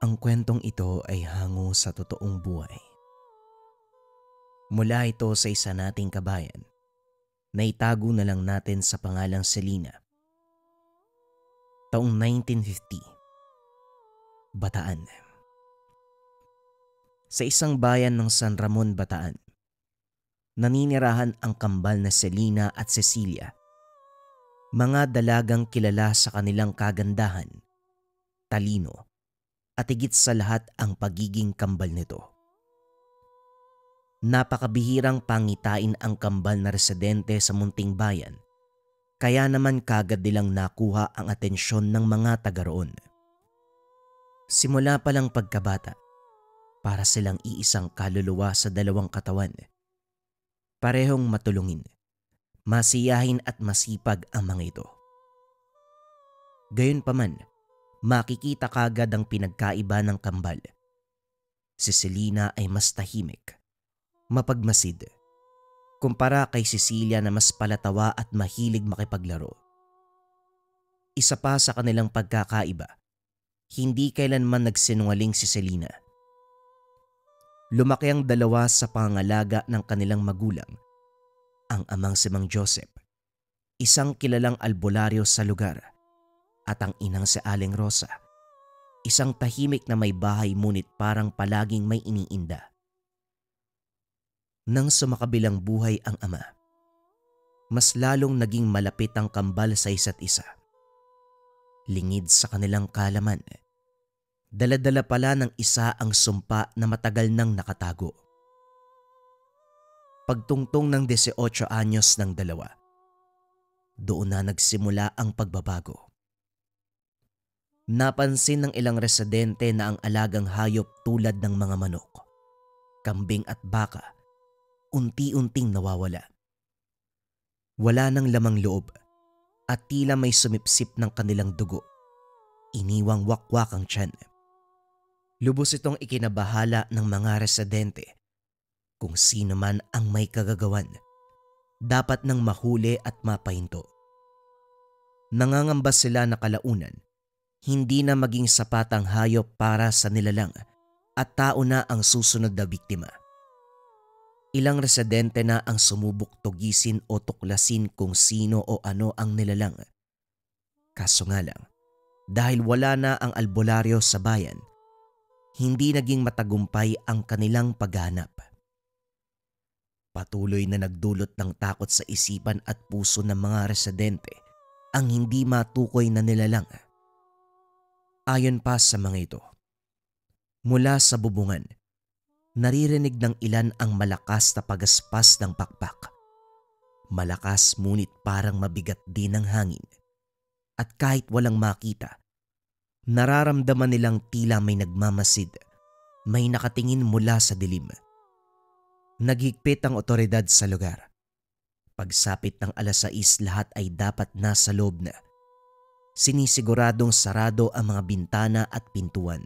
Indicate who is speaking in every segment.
Speaker 1: Ang kwentong ito ay hango sa totoong buhay. Mula ito sa isa nating kabayan na itago na lang natin sa pangalang Selena. Taong 1950, Bataan. Sa isang bayan ng San Ramon, Bataan, naninirahan ang kambal na Selena at Cecilia. Mga dalagang kilala sa kanilang kagandahan, talino, at higit sa lahat ang pagiging kambal nito. Napakabihirang pangitain ang kambal na residente sa munting bayan, kaya naman kagad nilang nakuha ang atensyon ng mga taga roon. Simula pa lang pagkabata, para silang iisang kaluluwa sa dalawang katawan. Parehong matulungin, masiyahin at masipag ang mga ito. Gayunpaman, makikita kagad ang pinagkaiba ng kambal. Si Selena ay mas tahimik, mapagmasid, kumpara kay Cecilia na mas palatawa at mahilig makipaglaro. Isa pa sa kanilang pagkakaiba, hindi kailanman nagsinungaling si Selena. Lumaki ang dalawa sa pangangalaga ng kanilang magulang, ang amang si Mang Joseph, isang kilalang albularyo sa lugar, at ang inang si Aling Rosa, isang tahimik na may bahay ngunit parang palaging may iniinda. Nang sumakabilang buhay ang ama, mas lalong naging malapit ang kambal sa isa't isa. Lingid sa kanilang kaalaman, dala-dala pala ng isa ang sumpa na matagal nang nakatago. Pagtungtong ng 18 anyos ng dalawa, doon na nagsimula ang pagbabago. Napansin ng ilang residente na ang alagang hayop tulad ng mga manok, kambing at baka unti-unting nawawala. Wala nang lamang loob at tila may sumipsip ng kanilang dugo. Iniwang wakwak ang tiyan. Lubos itong ikinabahala ng mga residente. Kung sino man ang may kagagawan, dapat nang mahuli at mapahinto. Nangangamba sila na kalaunan, hindi na maging sapat ang hayop para sa nilalang at tao na ang susunod na biktima. Ilang residente na ang sumubok tugisin o tuklasin kung sino o ano ang nilalang. Kaso nga lang, dahil wala na ang albularyo sa bayan, hindi naging matagumpay ang kanilang paghahanap. Patuloy na nagdulot ng takot sa isipan at puso ng mga residente ang hindi matukoy na nilalang. Ayon pa sa mga ito, mula sa bubungan, naririnig ng ilan ang malakas na pagaspas ng pakpak. Malakas ngunit parang mabigat din ang hangin. At kahit walang makita, nararamdaman nilang tila may nagmamasid, may nakatingin mula sa dilim. Naghigpit ang otoridad sa lugar. Pagsapit ng 6:00 lahat ay dapat nasa loob na. Sinisiguradong sarado ang mga bintana at pintuan.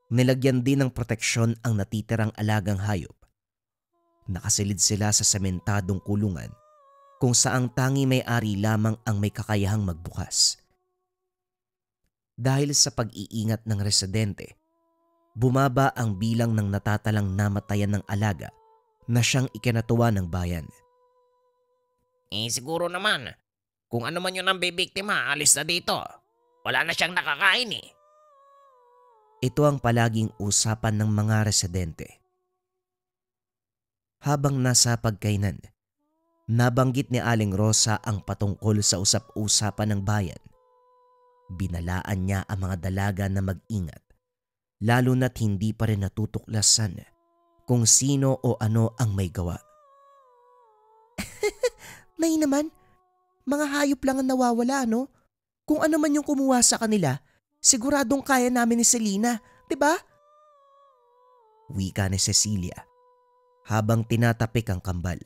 Speaker 1: Nilagyan din ng proteksyon ang natitirang alagang hayop. Nakasilid sila sa sementadong kulungan kung saang tangi may-ari lamang ang may kakayahang magbukas. Dahil sa pag-iingat ng residente, bumaba ang bilang ng natatalang namatayan ng alaga na siyang ikinatuwa ng bayan.
Speaker 2: Siguro naman, kung ano man yun ang bibiktima, alis na dito. Wala na siyang nakakain eh.
Speaker 1: Ito ang palaging usapan ng mga residente. Habang nasa pagkainan, nabanggit ni Aling Rosa ang patungkol sa usap-usapan ng bayan. Binalaan niya ang mga dalaga na mag-ingat, lalo na't hindi pa rin natutuklasan kung sino o ano ang may gawa. Nay naman, mga hayop lang ang nawawala, no? Kung ano man yung kumuha sa kanila, siguradong kaya namin ni Selena, di ba? Wika ni Cecilia habang tinatapik ang kambal.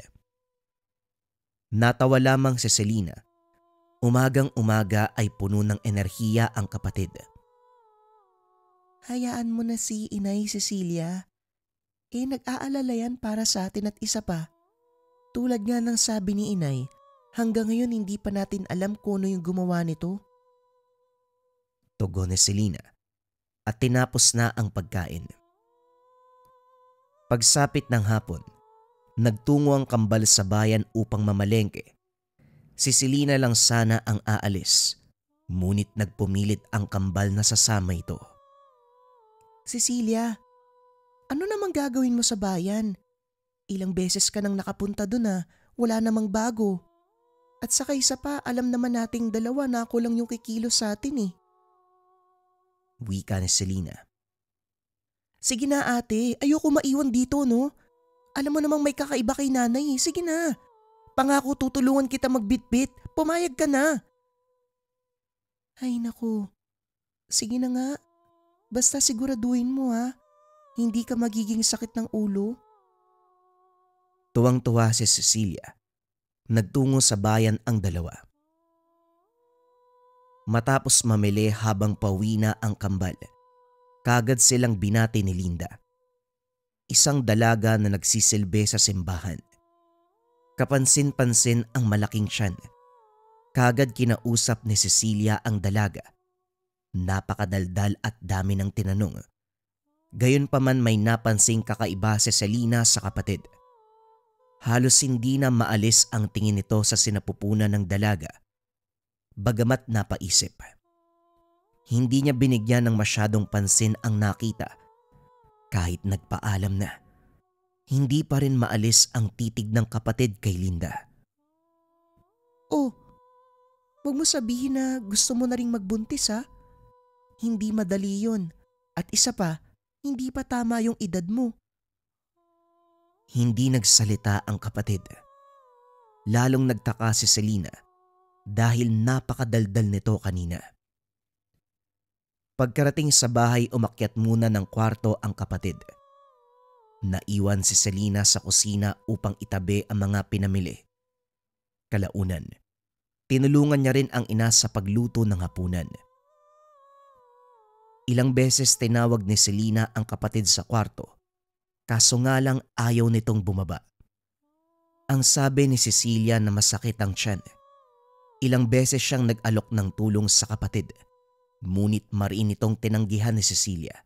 Speaker 1: Natawa lamang si Selena. Umagang-umaga ay puno ng enerhiya ang kapatid. Hayaan mo na si Inay Cecilia. Nag-aalala yan para sa atin at isa pa. Tulad nga ng sabi ni Inay, hanggang ngayon hindi pa natin alam kung ano yung gumawa nito. Tugon ni Selena. at tinapos na ang pagkain. Pagsapit ng hapon, nagtungo ang kambal sa bayan upang mamalengke. Si Selena lang sana ang aalis, ngunit nagpumilit ang kambal na sasama ito.
Speaker 3: Cecilia, ano namang gagawin mo sa bayan? Ilang beses ka nang nakapunta dun wala namang bago. At saka isa pa, alam naman nating dalawa na ako lang yung kikilos sa atin eh.
Speaker 1: Wika ni Selena.
Speaker 3: Sige na ate, ayoko maiwan dito no. Alam mo namang may kakaiba kay nanay eh. Sige na. Pangako tutulungan kita magbitbit. Pumayag ka na. Ay naku. Sige na nga. Basta siguraduhin mo hindi ka magiging sakit ng ulo.
Speaker 1: Tuwang-tuwa si Cecilia. Nagtungo sa bayan ang dalawa. Matapos mamili habang pauwi na ang kambal, kagad silang binati ni Linda. Isang dalaga na nagsisilbi sa simbahan. Kapansin-pansin ang malaking tiyan. Kagad kinausap ni Cecilia ang dalaga. Napakadaldal at dami ng tinanong. Gayunpaman may napansing kakaiba si Selena sa kapatid. Halos hindi na maalis ang tingin nito sa sinapupunan ng dalaga. Bagamat napaisip. Hindi niya binigyan ng masyadong pansin ang nakita. Kahit nagpaalam na, hindi pa rin maalis ang titig ng kapatid kay Linda.
Speaker 3: Oh, wag mo sabihin na gusto mo na ring magbuntis Hindi madali yun. At isa pa, hindi pa tama yung edad mo.
Speaker 1: Hindi nagsalita ang kapatid. Lalong nagtaka si Selena dahil napakadaldal nito kanina. Pagkarating sa bahay, umakyat muna ng kwarto ang kapatid. Naiwan si Selena sa kusina upang itabi ang mga pinamili. Kalaunan, tinulungan niya rin ang ina sa pagluto ng hapunan. Ilang beses tinawag ni Selena ang kapatid sa kwarto. Kaso nga lang ayaw nitong bumaba. Ang sabi ni Cecilia na masakit ang tiyan. Ilang beses siyang nag-alok ng tulong sa kapatid. Ngunit mariin itong tinanggihan ni Cecilia.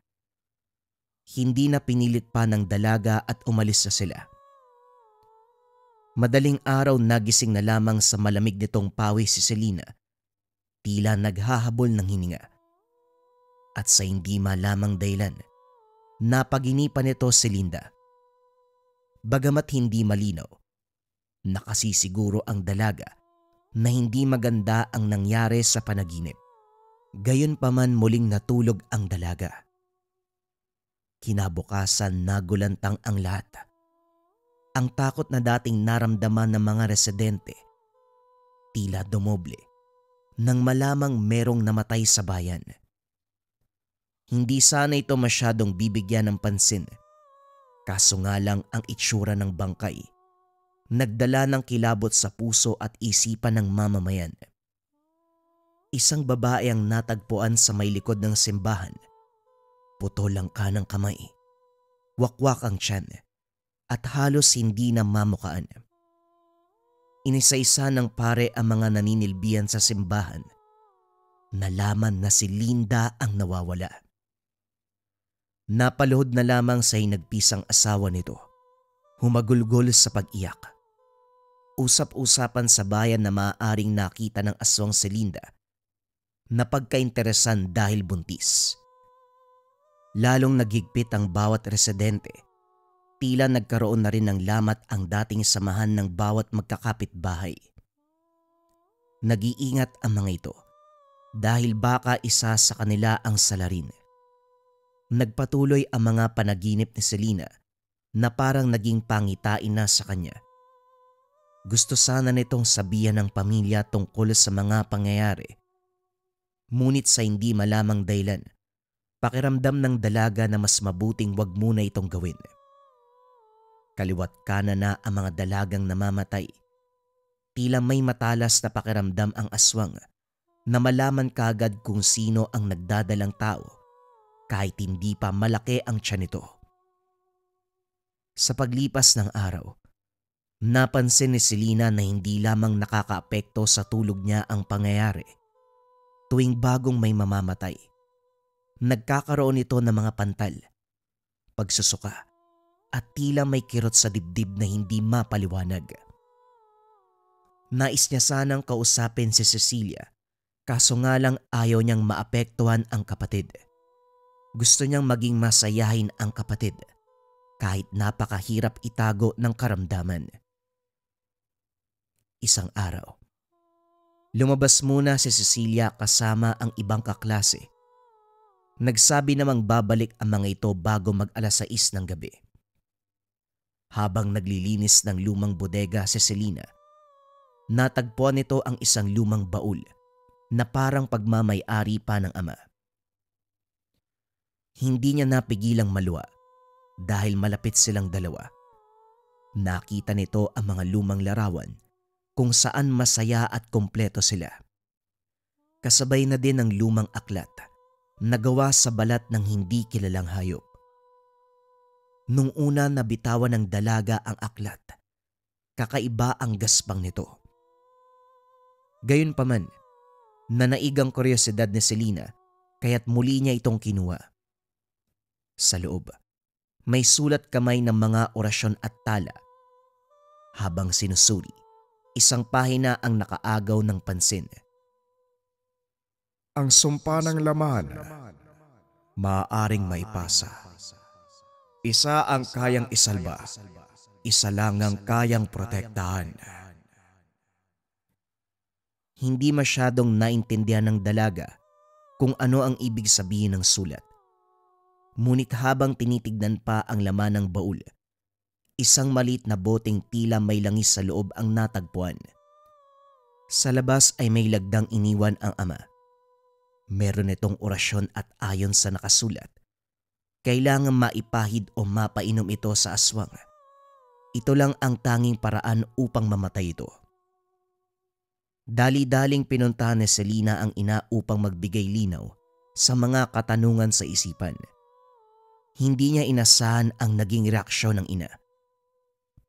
Speaker 1: Hindi na pinilit pa ng dalaga at umalis na sila. Madaling araw nagising na lamang sa malamig nitong pawis si Selena. Tila naghahabol ng hininga. At sa hindi malamang dahilan, napaginipan nito si Linda. Bagamat hindi malinaw, nakasisiguro ang dalaga na hindi maganda ang nangyari sa panaginip. Gayunpaman muling natulog ang dalaga. Kinabukasan nagulantang ang lahat. Ang takot na dating naramdaman ng mga residente, tila dumoble nang malamang merong namatay sa bayan. Hindi sana ito masyadong bibigyan ng pansin. Kaso nga lang ang itsura ng bangkay nagdala ng kilabot sa puso at isipan ng mamamayan. Isang babae ang natagpuan sa may likod ng simbahan. Putol ang kanang kamay, wakwak ang tiyan at halos hindi na mamukaan. Inisa-isa ng pare ang mga naninilbihan sa simbahan. Nalaman na si Linda ang nawawala. Napaluhod na lamang sa hinagpisang asawa nito. Humagulgol sa pag-iyak. Usap-usapan sa bayan na maaaring nakita ng aswang si Linda na pagkainteresan dahil buntis. Lalong naghigpit ang bawat residente. Tila nagkaroon na rin ng lamat ang dating samahan ng bawat magkakapit-bahay. Nag-iingat ang mga ito dahil baka isa sa kanila ang salarin. Nagpatuloy ang mga panaginip ni Selena na parang naging pangitain na sa kanya. Gusto sana nitong sabihan ng pamilya tungkol sa mga pangyayari. Ngunit sa hindi malamang dahilan, pakiramdam ng dalaga na mas mabuting wag muna itong gawin. Kaliwat kanan na ang mga dalagang namamatay. Tila may matalas na pakiramdam ang aswang na malaman kagad kung sino ang nagdadalang tao kahit hindi pa malaki ang tiyan nito. Sa paglipas ng araw, napansin ni Selena na hindi lamang nakakaapekto sa tulog niya ang pangyayari tuwing bagong may mamamatay. Nagkakaroon ito ng mga pantal, pagsusuka, at tila may kirot sa dibdib na hindi mapaliwanag. Nais niya sanang kausapin si Cecilia, kaso nga lang ayaw niyang maapektuhan ang kapatid. Gusto niyang maging masayahin ang kapatid kahit napakahirap itago ng karamdaman. Isang araw, lumabas muna si Cecilia kasama ang ibang kaklase. Nagsabi namang babalik ang mga ito bago mag-alas 6 ng gabi. Habang naglilinis ng lumang bodega si Selena, natagpuan nito ang isang lumang baul na parang pagmamay-ari pa ng ama. Hindi niya napigilang maluwa dahil malapit silang dalawa. Nakita nito ang mga lumang larawan kung saan masaya at kompleto sila. Kasabay na din ang lumang aklat na gawa sa balat ng hindi kilalang hayop. Nung una nabitawan ng dalaga ang aklat, kakaiba ang gaspang nito. Gayunpaman, nanaig ang kuryosidad ni Selena kaya't muli niya itong kinuha. Sa loob, may sulat kamay ng mga orasyon at tala. Habang sinusuri, isang pahina ang nakaagaw ng pansin.
Speaker 4: Ang sumpa ng laman, maaaring maipasa. Isa ang kayang isalba, isa lang ang kayang protektahan.
Speaker 1: Hindi masyadong naintindihan ng dalaga kung ano ang ibig sabihin ng sulat. Ngunit habang tinitignan pa ang laman ng baul, isang maliit na boteng tila may langis sa loob ang natagpuan. Sa labas ay may lagdang iniwan ang ama. Meron itong orasyon at ayon sa nakasulat, kailangan maipahid o mapainom ito sa aswang. Ito lang ang tanging paraan upang mamatay ito. Dali-daling pinuntahan ni Selena ang ina upang magbigay linaw sa mga katanungan sa isipan. Hindi niya inasahan ang naging reaksyon ng ina.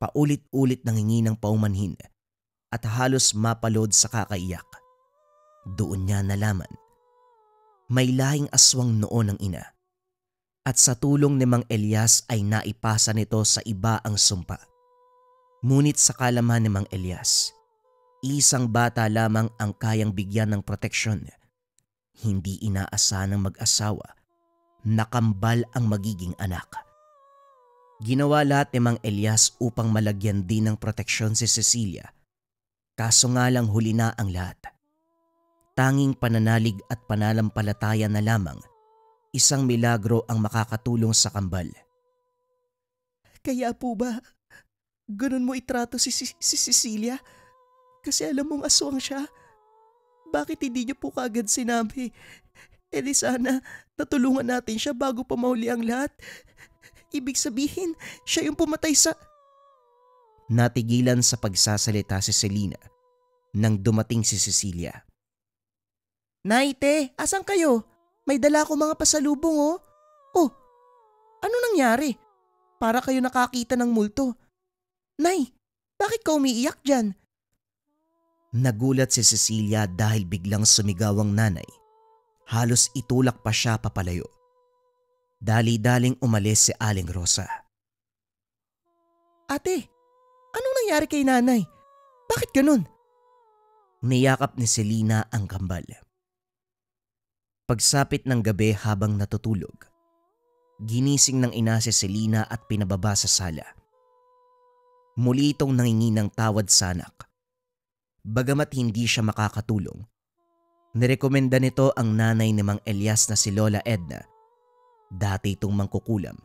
Speaker 1: Paulit-ulit nangingi ng paumanhin at halos mapalod sa kakaiyak. Doon niya nalaman, may lahing aswang noon ng ina. At sa tulong ni Mang Elias ay naipasa nito sa iba ang sumpa. Ngunit sa kalaman ni Mang Elias, isang bata lamang ang kayang bigyan ng proteksyon. Hindi inaasahan ng mag-asawa na kambal ang magiging anak. Ginawa lahat ni Mang Elias upang malagyan din ng proteksyon si Cecilia. Kaso nga lang huli na ang lahat. Tanging pananalig at pananampalataya na lamang, isang milagro ang makakatulong sa kambal.
Speaker 3: Kaya po ba, ganun mo itrato si Cecilia? Kasi alam mong aswang siya. Bakit hindi niyo po kaagad sinabi? E di sana natulungan natin siya bago pa mahuli ang lahat. Ibig sabihin, siya yung pumatay sa...
Speaker 1: Natigilan sa pagsasalita si Selena nang dumating si Cecilia.
Speaker 3: Naite, asan kayo? May dala ko mga pasalubong oh. Oh, ano nangyari? Para kayo nakakita ng multo. Nay, bakit ka umiiyak dyan?
Speaker 1: Nagulat si Cecilia dahil biglang sumigaw ang nanay. Halos itulak pa siya papalayo. Dali-daling umalis si Aling Rosa.
Speaker 3: Ate, anong nangyari kay nanay? Bakit ganun?
Speaker 1: Niyakap ni Selena ang kambal. Pagsapit ng gabi habang natutulog, ginising ng ina si Selena at pinababa sa sala. Muli itong nangingi ng tawad sa anak. Bagamat hindi siya makakatulong, nirekomenda nito ang nanay ni Mang Elias na si Lola Edna. Dati itong mangkukulam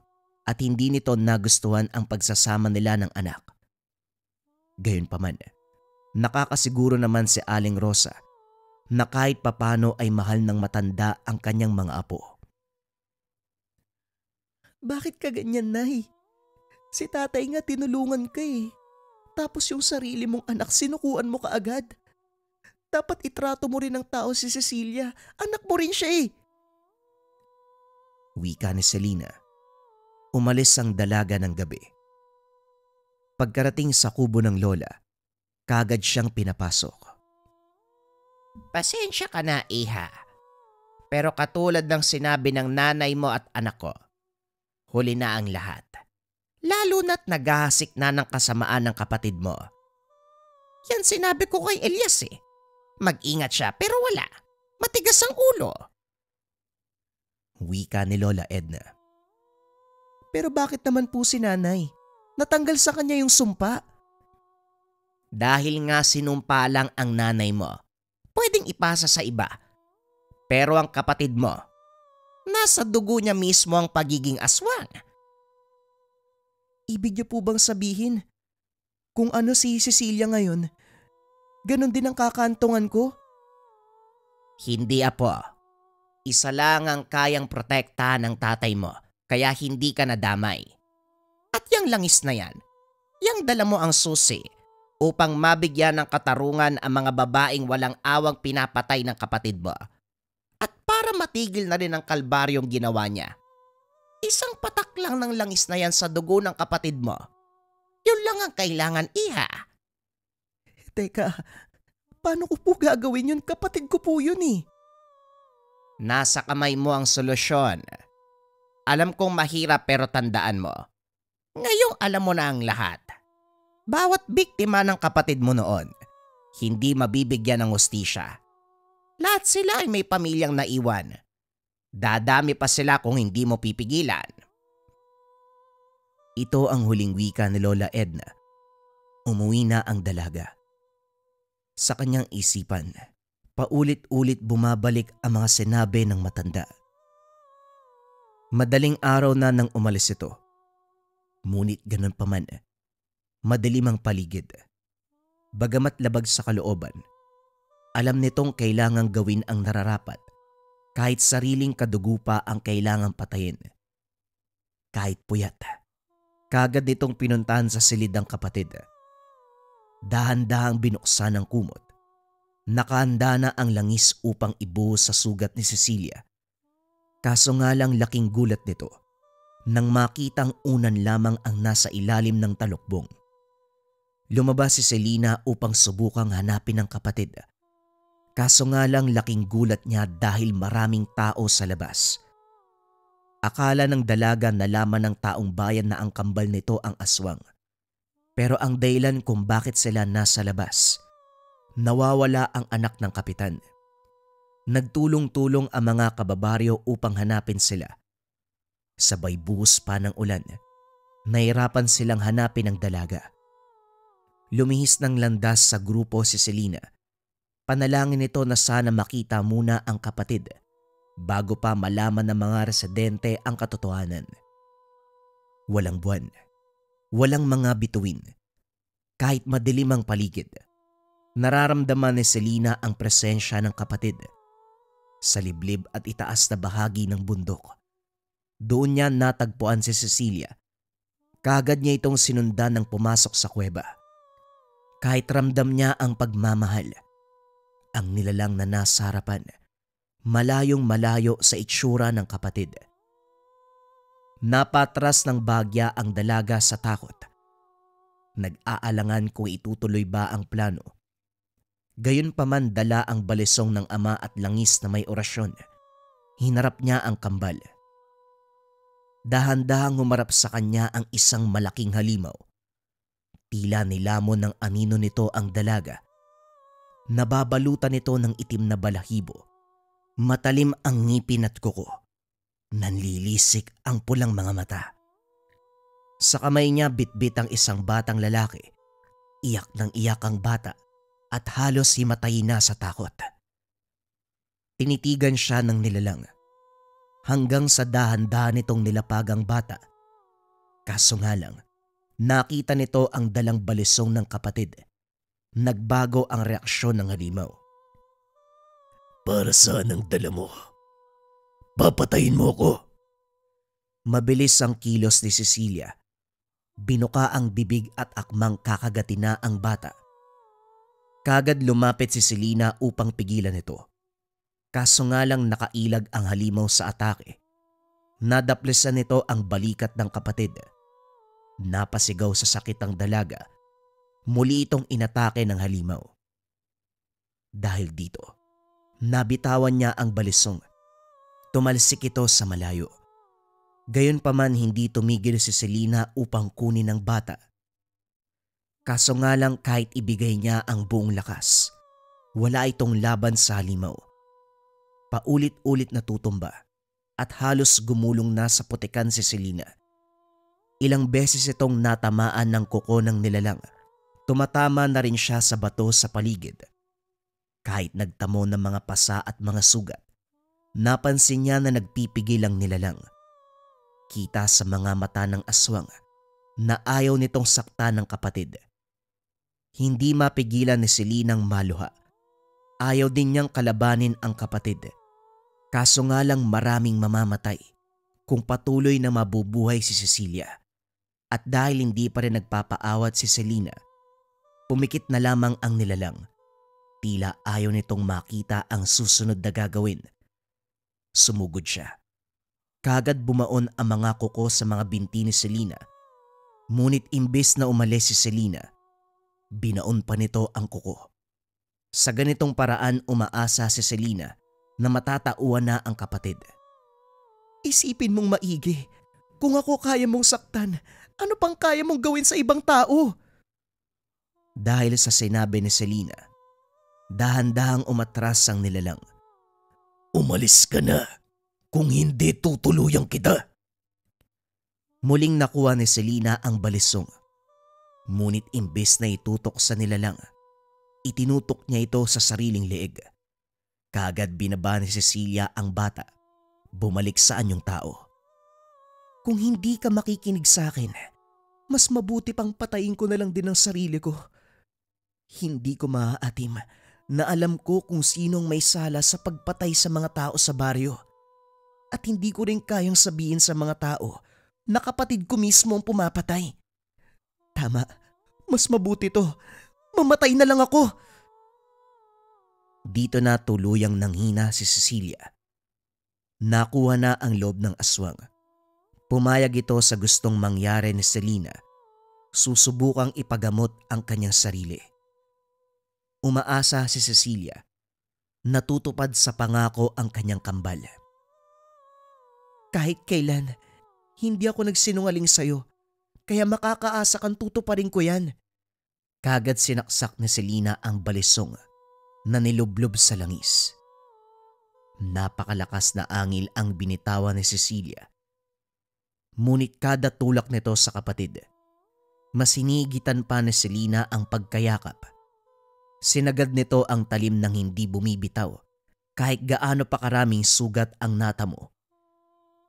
Speaker 1: at hindi nito nagustuhan ang pagsasama nila ng anak. Gayunpaman, nakakasiguro naman si Aling Rosa na kahit papano ay mahal ng matanda ang kanyang mga apo.
Speaker 3: Bakit ka ganyan, Nay? Si tatay nga tinulungan ka eh. Tapos yung sarili mong anak sinukuan mo kaagad. Dapat itrato mo rin ng tao si Cecilia. Anak mo rin siya eh.
Speaker 1: Wika ni Selena. Umalis ang dalaga ng gabi. Pagkarating sa kubo ng lola, kagad siyang pinapasok.
Speaker 2: Pasensya ka na, iha. Pero katulad ng sinabi ng nanay mo at anak ko, huli na ang lahat. Lalo na't naghahasik na ng kasamaan ng kapatid mo. Yan sinabi ko kay Elias eh. Mag-ingat siya pero wala. Matigas ang ulo.
Speaker 1: Wika ni Lola Edna.
Speaker 3: Pero bakit naman po si nanay? Natanggal sa kanya yung sumpa.
Speaker 2: Dahil nga sinumpa lang ang nanay mo, pwedeng ipasa sa iba. Pero ang kapatid mo, nasa dugo niya mismo ang pagiging aswang.
Speaker 3: Ibig niyo po bang sabihin, kung ano si Cecilia ngayon, ganon din ang kakantungan ko?
Speaker 2: Hindi apo. Isa lang ang kayang protektahan ng tatay mo, kaya hindi ka nadamay. At yang langis na yan, yang dala mo ang susi upang mabigyan ng katarungan ang mga babaeng walang awang pinapatay ng kapatid mo. At para matigil na rin ang kalbaryong ginawa niya, isang patak lang ng langis na yan sa dugo ng kapatid mo. Yun lang ang kailangan, iha.
Speaker 3: Teka, paano ko po gagawin yun? Kapatid ko po yun eh.
Speaker 2: Nasa kamay mo ang solusyon. Alam kong mahirap pero tandaan mo. Ngayong alam mo na ang lahat. Bawat biktima ng kapatid mo noon, hindi mabibigyan ng hustisya. Lahat sila ay may pamilyang naiwan. Dadami pa sila kung hindi mo pipigilan.
Speaker 1: Ito ang huling wika ni Lola Edna. Umuwi na ang dalaga. Sa kanyang isipan, paulit-ulit bumabalik ang mga sinabi ng matanda. Madaling araw na nang umalis ito. Ngunit ganun pa man, madilim ang paligid. Bagamat labag sa kalooban, alam nitong kailangang gawin ang nararapat kahit sariling kadugo pa ang kailangang patayin. Kahit puyat, kagad nitong pinuntahan sa silid ang kapatid. Dahan-dahang binuksan ang kumot. Nakahanda na ang langis upang ibuhos sa sugat ni Cecilia. Kaso nga lang laking gulat nito nang makitang unan lamang ang nasa ilalim ng talukbong. Lumabas si Selena upang subukang hanapin ang kapatid. Kaso nga lang laking gulat niya dahil maraming tao sa labas. Akala ng dalaga nalaman ng taong bayan na ang kambal nito ang aswang. Pero ang dahilan kung bakit sila nasa labas, nawawala ang anak ng kapitan. Nagtulong-tulong ang mga kababaryo upang hanapin sila. Sabay buhos pa ng ulan, nahirapan silang hanapin ang dalaga. Lumihis ng landas sa grupo si Selena. Panalangin nito na sana makita muna ang kapatid bago pa malaman ng mga residente ang katotohanan. Walang buwan, walang mga bituin. Kahit madilim ang paligid, nararamdaman ni Selena ang presensya ng kapatid. Sa liblib at itaas na bahagi ng bundok, doon niya natagpuan si Cecilia. Kaagad niya itong sinundan ng pumasok sa kuweba. Kahit ramdam niya ang pagmamahal, ang nilalang na nasa harapan, malayong malayo sa itsura ng kapatid. Napatras ng bagya ang dalaga sa takot. Nag-aalangan kung itutuloy ba ang plano. Gayunpaman dala ang balisong ng ama at langis na may orasyon. Hinarap niya ang kambal. Dahan-dahang humarap sa kanya ang isang malaking halimaw. Tila nilamon ng anino nito ang dalaga. Nababalutan nito ng itim na balahibo. Matalim ang ngipin at kuko. Nanlilisik ang pulang mga mata. Sa kamay niya bitbit ang isang batang lalaki. Iyak ng iyak ang bata at halos himatayin na sa takot. Tinitigan siya ng nilalang hanggang sa dahan-dahan nitong nilapagang bata. Kaso nga lang, nakita nito ang dalang balisong ng kapatid. Nagbago ang reaksyon ng halimaw.
Speaker 4: Para saan ang dala mo? Papatayin mo ko?
Speaker 1: Mabilis ang kilos ni Cecilia. Binuka ang bibig at akmang kakagatin na ang bata. Kagad lumapit si Selena upang pigilan ito. Kaso nga lang nakailag ang halimaw sa atake. Nadaplisan nito ang balikat ng kapatid. Napasigaw sa sakit ang dalaga. Muli itong inatake ng halimaw. Dahil dito, nabitawan niya ang balisong Tumalsik ito sa malayo. Gayunpaman hindi tumigil si Selena upang kunin ang bata. Kaso nga lang kahit ibigay niya ang buong lakas, wala itong laban sa halimaw. Paulit-ulit na tutumba at halos gumulong na sa putikan si Selena. Ilang beses itong natamaan ng kuko ng nilalang. Tumatama na rin siya sa bato sa paligid. Kahit nagtamo ng mga pasa at mga sugat, napansin niya na nagpipigil ang nilalang. Kita sa mga mata ng aswang na ayaw nitong saktan ng kapatid. Hindi mapigilan ni Selinang maluha. Ayaw din niyang kalabanin ang kapatid. Kaso nga lang maraming mamamatay kung patuloy na mabubuhay si Cecilia. At dahil hindi pa rin nagpapaawat si Selena, pumikit na lamang ang nilalang. Tila ayaw nitong makita ang susunod na gagawin. Sumugod siya. Kagad bumaon ang mga kuko sa mga binti ni Selena. Ngunit imbes na umalis si Selena, binaon pa nito ang kuko. Sa ganitong paraan umaasa si Selena na matatauan na ang kapatid.
Speaker 3: Isipin mong maigi. Kung ako kaya mong saktan, ano pang kaya mong gawin sa ibang tao?
Speaker 1: Dahil sa sinabi ni Selena, dahan-dahang umatras ang nilalang. Umalis ka na. Kung hindi tutuluyang kita. Muling nakuha ni Selena ang balisong. Ngunit imbes na itutok sa nilalang, itinutok niya ito sa sariling leeg. Kaagad binaba ni Cecilia ang bata. Bumalik sa anyong tao.
Speaker 3: Kung hindi ka makikinig sa akin, mas mabuti pang patayin ko na lang din ang sarili ko. Hindi ko maaatim na alam ko kung sinong may sala sa pagpatay sa mga tao sa baryo. At hindi ko rin kayang sabihin sa mga tao na kapatid ko mismo ang pumapatay. Tama, mas mabuti to. Mamatay na lang ako.
Speaker 1: Dito na tuluyang nanghina si Cecilia. Nakuha na ang loob ng aswang. Pumayag ito sa gustong mangyari ni Selena. Susubukang ipagamot ang kanyang sarili. Umaasa si Cecilia. Natutupad sa pangako ang kanyang kambal.
Speaker 3: Kahit kailan, hindi ako nagsinungaling sa'yo. Kaya makakaasa kang tutuparin ko yan.
Speaker 1: Kagad sinaksak ni Selena ang balisong na nilublob sa langis. Napakalakas na angil ang binitawan ni Cecilia. Ngunit kada tulak nito sa kapatid, masinigitan pa ni Selena ang pagkayakap. Sinagad nito ang talim ng hindi bumibitaw kahit gaano pa karaming sugat ang natamo.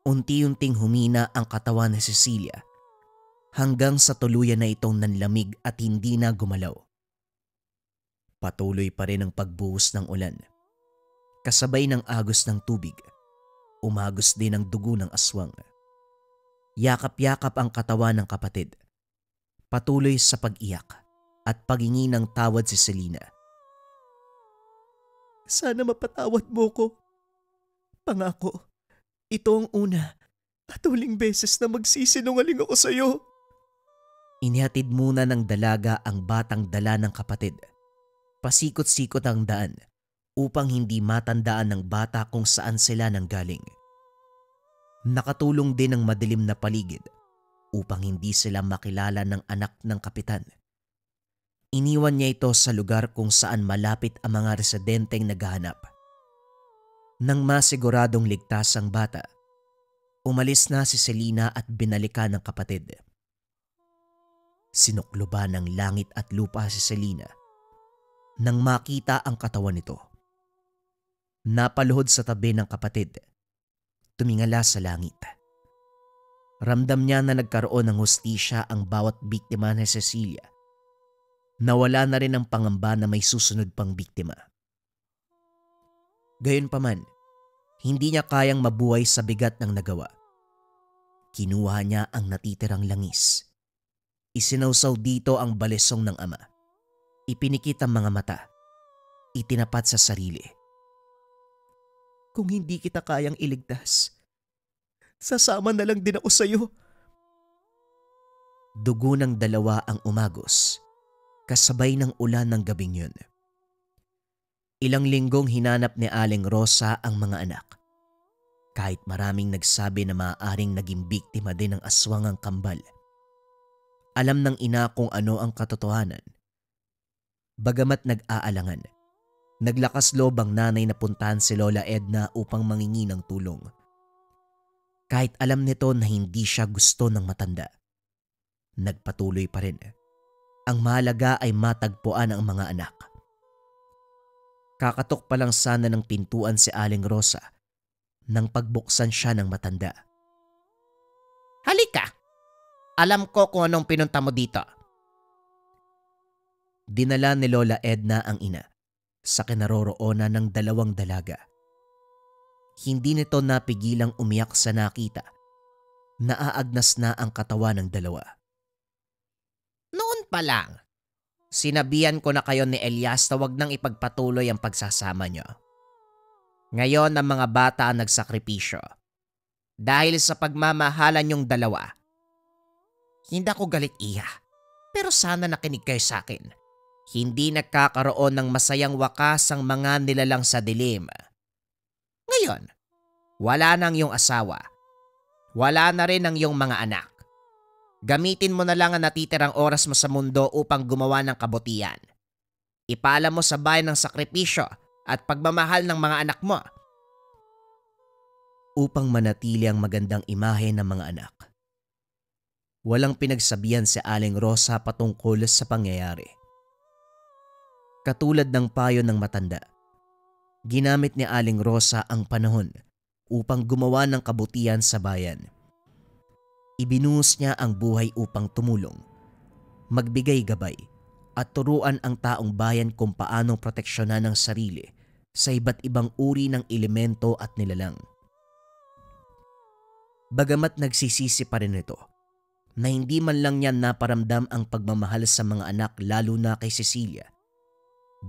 Speaker 1: Unti-unting humina ang katawan ni Cecilia hanggang sa tuluyan na itong nanlamig at hindi na gumalaw. Patuloy pa rin ang pagbuhos ng ulan. Kasabay ng agos ng tubig, umagos din ang dugo ng aswang. Yakap-yakap ang katawan ng kapatid. Patuloy sa pag-iyak at paghingi ng tawad si Selena.
Speaker 3: Sana mapatawad mo ko. Pangako. Ito ang una at huling beses na magsisinungaling ako sa iyo.
Speaker 1: Inihatid muna ng dalaga ang batang dala ng kapatid. Pasikot-sikot ang daan upang hindi matandaan ng bata kung saan sila nanggaling. Nakatulong din ang madilim na paligid upang hindi sila makilala ng anak ng kapitan. Iniwan niya ito sa lugar kung saan malapit ang mga residenteng naghahanap. Nang masiguradong ligtas ang bata, umalis na si Selena at binalikan ng kapatid. Sinukluban ng langit at lupa si Selena nang makita ang katawan nito. Napaluhod sa tabi ng kapatid, tumingala sa langit. Ramdam niya na nagkaroon ng hustisya ang bawat biktima ni Cecilia. Nawala na rin ang pangamba na may susunod pang biktima. Gayunpaman, hindi niya kayang mabuhay sa bigat ng nagawa. Kinuha niya ang natitirang langis. Isinawsaw dito ang balisong ng ama. Ipinikit ang mga mata. Itinapat sa sarili.
Speaker 3: Kung hindi kita kayang iligtas, sasama na lang din ako sa iyo.
Speaker 1: Dugo ng dalawa ang umagos, kasabay ng ulan ng gabing yun. Ilang linggong hinanap ni Aling Rosa ang mga anak. Kahit maraming nagsabi na maaaring naging biktima din ng aswang ang kambal. Alam ng ina kung ano ang katotohanan. Bagamat nag-aalangan, naglakas loob ang nanay na puntahan si Lola Edna upang mangingi ng tulong. Kahit alam nito na hindi siya gusto ng matanda, nagpatuloy pa rin. Ang mahalaga ay matagpuan ang mga anak. Kakatok pa lang sana ng pintuan si Aling Rosa nang pagbuksan siya ng matanda.
Speaker 2: Halika! Alam ko kung anong pinunta mo dito.
Speaker 1: Dinala ni Lola Edna ang ina sa kinaroroonan ng 2 dalaga. Hindi nito napigilang umiyak sa nakita. Naaagnas na ang katawan ng dalawa.
Speaker 2: Noon pa lang, sinabihan ko na kayo ni Elias na wag nang ipagpatuloy ang pagsasama nyo. Ngayon ang mga bata ang nagsakripisyo. Dahil sa pagmamahalan yung dalawa. Hindi ako galit, Iha. Pero sana nakinig kayo sa akin. Hindi nagkakaroon ng masayang wakas ang mga nilalang sa dilim. Ngayon, wala nang iyong asawa. Wala na rin ang iyong mga anak. Gamitin mo na lang ang natitirang oras mo sa mundo upang gumawa ng kabutihan. Ipaalam mo sa bayan ng sakripisyo at pagmamahal ng mga anak mo.
Speaker 1: Upang manatili ang magandang imahe ng mga anak. Walang pinagsabihan si Aling Rosa patungkol sa pangyayari. Katulad ng payo ng matanda, ginamit ni Aling Rosa ang panahon upang gumawa ng kabutihan sa bayan. Ibinuhos niya ang buhay upang tumulong, magbigay gabay at turuan ang taong bayan kung paanong proteksyonan ang sarili sa iba't ibang uri ng elemento at nilalang. Bagamat nagsisisi pa rin ito na hindi man lang niya naparamdam ang pagmamahal sa mga anak lalo na kay Cecilia,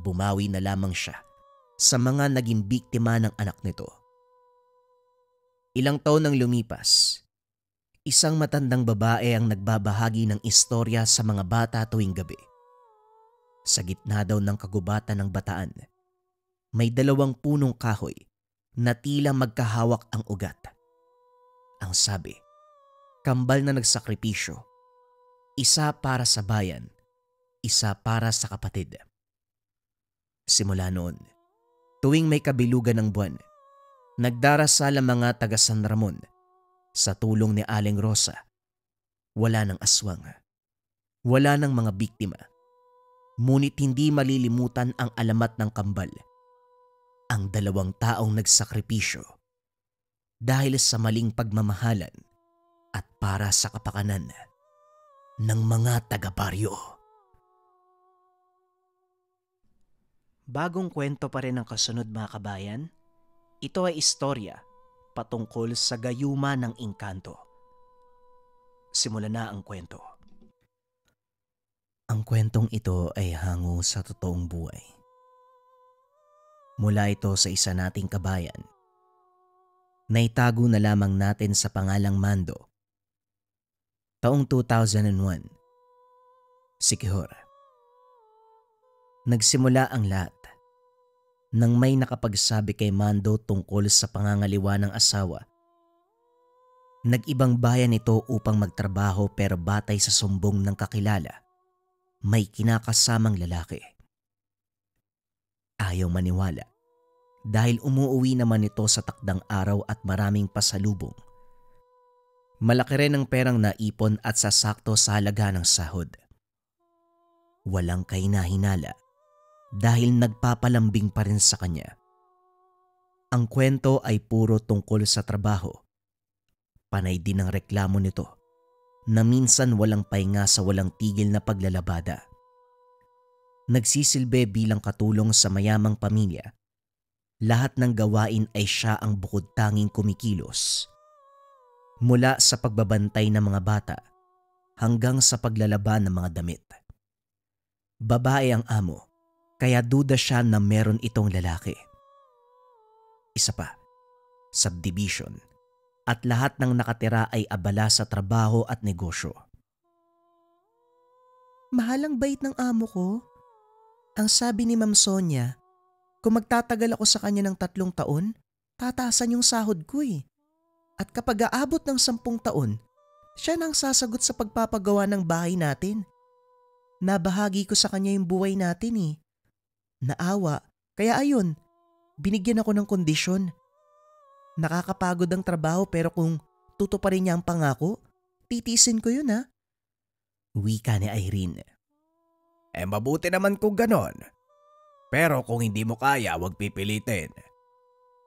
Speaker 1: bumawi na lamang siya sa mga naging biktima ng anak nito. Ilang taon nang lumipas, isang matandang babae ang nagbabahagi ng istorya sa mga bata tuwing gabi. Sa gitna daw ng kagubatan ng bataan, may 2 punong kahoy na tila magkahawak ang ugat. Ang sabi, kambal na nagsakripisyo, isa para sa bayan, isa para sa kapatid. Simula noon, tuwing may kabilugan ng buwan, nagdarasal ang mga taga San Ramon sa tulong ni Aling Rosa. Wala ng aswang, wala ng mga biktima, ngunit hindi malilimutan ang alamat ng kambal. Ang 2 taong nagsakripisyo dahil sa maling pagmamahalan at para sa kapakanan ng mga taga-baryo. Bagong kwento pa rin ang kasunod, mga kabayan. Ito ay istorya patungkol sa gayuma ng engkanto. Simulan na ang kwento. Ang kwentong ito ay hango sa totoong buhay. Mula ito sa isa nating kabayan. Naitago na lamang natin sa pangalang Mando. Taong 2001. Siquijor. Nagsimula ang lahat nang may nakapagsabi kay Mando tungkol sa pangangaliwa ng asawa. Nag-ibang bayan ito upang magtrabaho pero batay sa sumbong ng kakilala, may kinakasamang lalaki. Ayaw maniwala dahil umuuwi naman ito sa takdang araw at maraming pasalubong. Malaki rin ang perang naipon at sasakto sa halaga ng sahod. Walang kahinahinala dahil nagpapalambing pa rin sa kanya. Ang kwento ay puro tungkol sa trabaho. Panay din ang reklamo nito na minsan walang pahinga sa walang tigil na paglalabada. Nagsisilbi bilang katulong sa mayamang pamilya. Lahat ng gawain ay siya ang bukod tanging kumikilos. Mula sa pagbabantay ng mga bata hanggang sa paglalaban ng mga damit. Babae ang amo, kaya duda siya na meron itong lalaki. Isa pa, subdivision, at lahat ng nakatira ay abala sa trabaho at negosyo.
Speaker 3: Mahal ang bait ng amo ko. Ang sabi ni Ma'am Sonia, kung magtatagal ako sa kanya ng 3 taon, tataasan yung sahod ko eh. At kapag aabot ng 10 taon, siya nang sasagot sa pagpapagawa ng bahay natin. Nabahagi ko sa kanya yung buhay natin eh. Naawa, kaya ayun, binigyan ako ng kondisyon. Nakakapagod ang trabaho pero kung tutuparin niya ang pangako, titiisin ko yun ha.
Speaker 1: Wika ni Irene.
Speaker 4: Mabuti naman kung ganon. Pero kung hindi mo kaya, huwag pipilitin.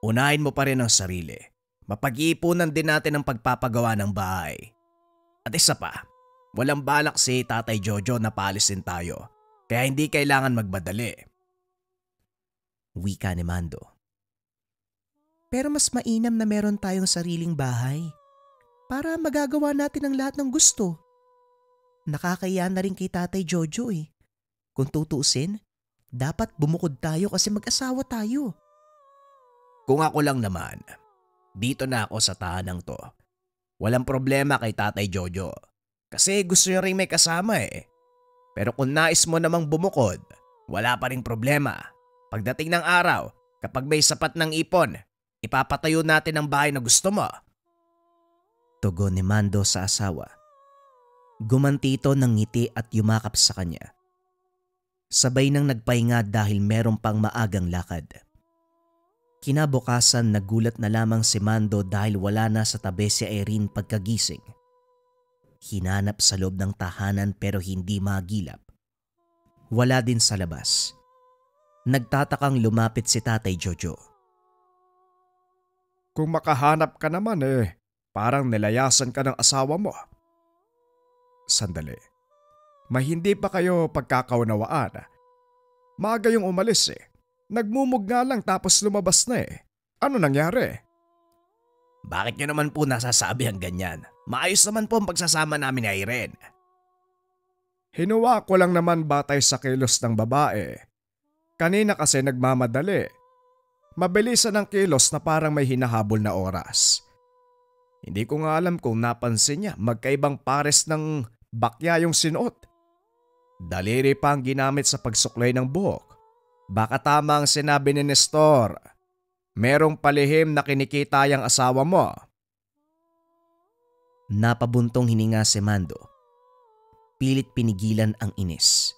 Speaker 4: Unahin mo pa rin ang sarili. Mapag-iipunan din natin ang pagpapagawa ng bahay. At isa pa, walang balak si Tatay Jojo na paalisin tayo. Kaya hindi kailangan magmadali.
Speaker 1: Wika ni Mando.
Speaker 3: Pero mas mainam na meron tayong sariling bahay para magagawa natin ang lahat ng gusto. Nakakaya na rin kay Tatay Jojo eh. Kung tutuusin, dapat bumukod tayo kasi mag-asawa tayo.
Speaker 4: Kung ako lang naman, dito na ako sa tahanang to. Walang problema kay Tatay Jojo. Kasi gusto niya rin may kasama eh. Pero kung nais mo namang bumukod, wala pa ring problema. Pagdating ng araw, kapag may sapat ng ipon, ipapatayo natin ang bahay na gusto mo.
Speaker 1: Tugon ni Mando sa asawa. Gumanti ito ng ngiti at yumakap sa kanya. Sabay nang nagpahinga dahil meron pang maagang lakad. Kinabukasan nagulat na lamang si Mando dahil wala na sa tabi si Irene pagkagising. Hinanap sa loob ng tahanan pero hindi magilap. Wala din sa labas. Nagtatakang lumapit si Tatay Jojo.
Speaker 4: Kung makahanap ka naman parang nilayasan ka ng asawa mo. Sandali. May hindi pa kayo pagkakaunawaan. Maaga yung umalis Nagmumug nga lang tapos lumabas na Ano nangyari? Bakit nyo naman po nasasabi ang ganyan? Maayos naman po ang pagsasama namin ni Irene. Hinuwa ko lang naman batay sa kilos ng babae. Kanina kasi nagmamadali. Mabilisan ang kilos na parang may hinahabol na oras. Hindi ko nga alam kung napansin niya magkaibang pares ng bakya yung sinuot. Daliri pa ang ginamit sa pagsuklay ng buhok. Baka tama ang sinabi ni Nestor. Merong palihim na kinikita yung asawa mo.
Speaker 1: Napabuntong hininga si Mando. Pilit pinigilan ang inis.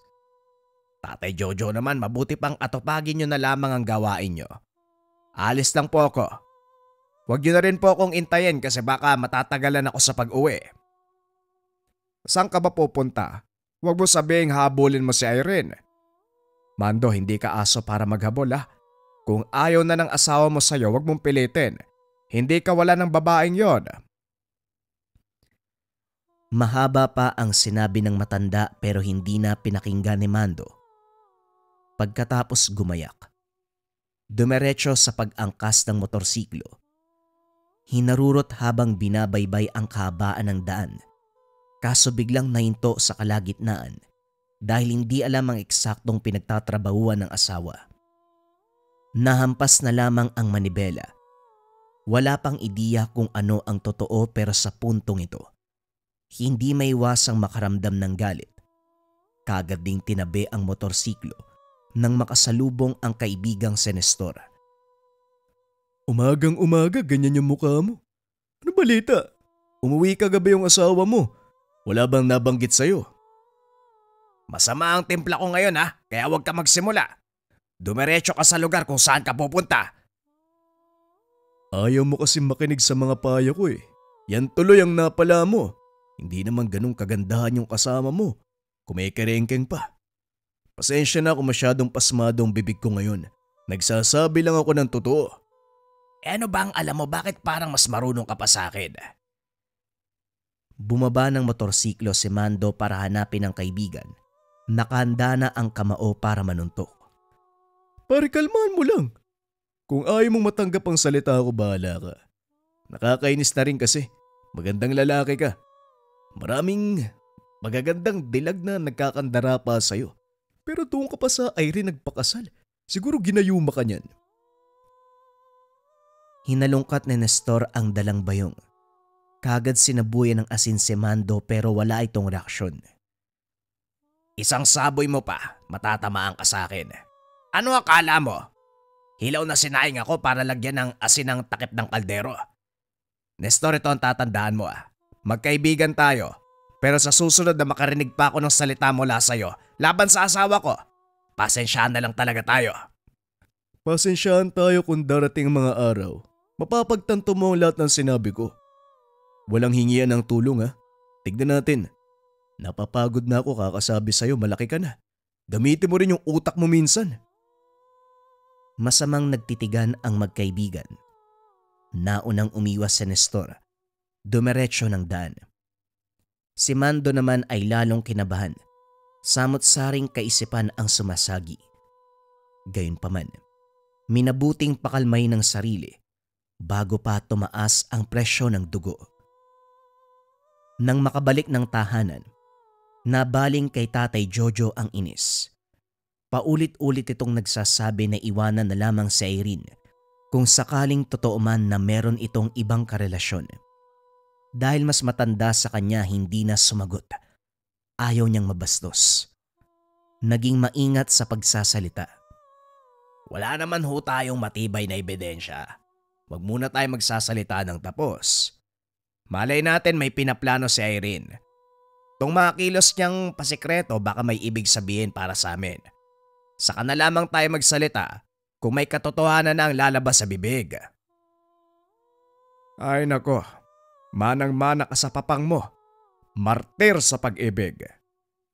Speaker 4: Tatay Jojo naman, mabuti pang atupagin nyo na lamang ang gawain nyo. Alis lang po ako. Huwag nyo na rin po akong intayin kasi baka matatagalan ako sa pag-uwi. Saan ka ba pupunta? Huwag mo sabihing habulin mo si Irene. Mando, hindi ka aso para maghabol Kung ayaw na ng asawa mo sa'yo, huwag mong pilitin. Hindi ka wala ng babaeng yon.
Speaker 1: Mahaba pa ang sinabi ng matanda pero hindi na pinakinggan ni Mando. Pagkatapos gumayak. Dumiretso sa pag-angkas ng motorsiklo. Hinarurot habang binabaybay ang kahabaan ng daan. Kaso biglang nahinto sa kalagitnaan dahil hindi alam ang eksaktong pinagtatrabahuan ng asawa. Nahampas na lamang ang manibela. Wala pang ideya kung ano ang totoo pero sa puntong ito, hindi maiwasang makaramdam ng galit. Kaagad ding tinabi ang motorsiklo nang makasalubong ang kaibigang si Nestor.
Speaker 4: Umagang umaga, ganyan yung mukha mo. Ano balita? Umuwi ka gabi yung asawa mo. Wala bang nabanggit sa'yo? Masama ang timpla ko ngayon kaya huwag ka magsimula. Dumiretso ka sa lugar kung saan ka pupunta. Ayaw mo kasi makinig sa mga payo ko Yan tuloy ang napala mo. Hindi naman ganun kagandahan yung kasama mo. Kumikerengkeng pa. Pasensya na kung masyadong pasmado ang bibig ko ngayon. Nagsasabi lang ako ng totoo. Ano bang alam mo bakit parang mas marunong ka pa sa akin?
Speaker 1: Bumaba ng motorsiklo si Mando para hanapin ang kaibigan. Nakahanda na ang kamao para manuntok.
Speaker 4: Pare, kalmahan mo lang. Kung ayaw mong matanggap ang salita ko, bahala ka. Nakakainis na rin kasi. Magandang lalaki ka. Maraming magagandang dilag na nagkakandara pa sa'yo. Pero doon ka pa sa Irene nagpakasal. Siguro ginayuma ka niyan.
Speaker 1: Hinalungkat ni Nestor ang dalang bayong. Kagad sinabuyan ng asin si Mando pero wala itong reaksyon.
Speaker 4: Isang saboy mo pa, matatamaan ka sa akin. Ano akala mo? Hilaw na sinaing ako para lagyan ng asin ng takip ng kaldero. Nestor, ito ang tatandaan mo Magkaibigan tayo. Pero sa susunod na makarinig pa ako ng salita mula sa'yo laban sa asawa ko, pasensyahan na lang talaga tayo.
Speaker 1: Pasensyahan tayo kung darating mga araw. Mapapagtanto mo ang lahat ng sinabi ko. Walang hingian ng tulong Tignan natin. Napapagod na ako kakasabi sa'yo, malaki ka na. Gamitin mo rin yung utak mo minsan.
Speaker 3: Masamang nagtitigan ang magkaibigan. Naunang umiwas si Nestor. Dumiretso ng daan. Si Mando naman ay lalong kinabahan. Samot-saring kaisipan ang sumasagi. Gayunpaman, minabuting pakalmay ng sarili bago pa tumaas ang presyo ng dugo. Nang makabalik ng tahanan, nabaling kay Tatay Jojo ang inis. Paulit-ulit itong nagsasabi na iwanan na lamang si Irene kung sakaling totoo man na meron itong ibang karelasyon. Dahil mas matanda sa kanya, hindi na sumagot. Ayaw niyang mabastos. Naging maingat sa pagsasalita.
Speaker 4: Wala naman ho tayong matibay na ebidensya. Wag muna tayo magsasalita ng tapos. Malay natin may pinaplano si Irene. Tong mga kilos niyang pasikreto baka may ibig sabihin para sa amin. Saka na lamang tayo magsalita kung may katotohanan na ang lalabas sa bibig. Ay nako, manang-mana ka sa papang mo. Martir sa pag-ibig.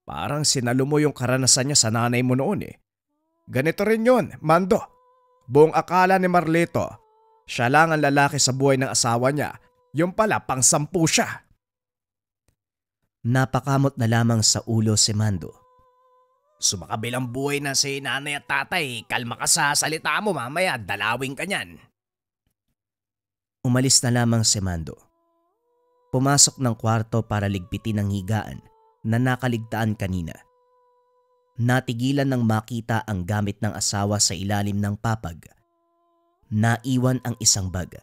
Speaker 4: Parang sinalo mo yung karanasan niya sa nanay mo noon Ganito rin yun, Mando. Buong akala ni Marlito, siya lang ang lalaki sa buhay ng asawa niya. Yung pala, pang-10 siya.
Speaker 3: Napakamot na lamang sa ulo si Mando.
Speaker 4: Sumakabilang buhay na si nanay at tatay. Kalma ka sa salita mo mamaya, dalawin ka niyan.
Speaker 3: Umalis na lamang si Mando. Pumasok ng kwarto para ligpitin ang higaan na nakaligtaan kanina. Natigilan nang makita ang gamit ng asawa sa ilalim ng papag. Naiwan ang isang bag.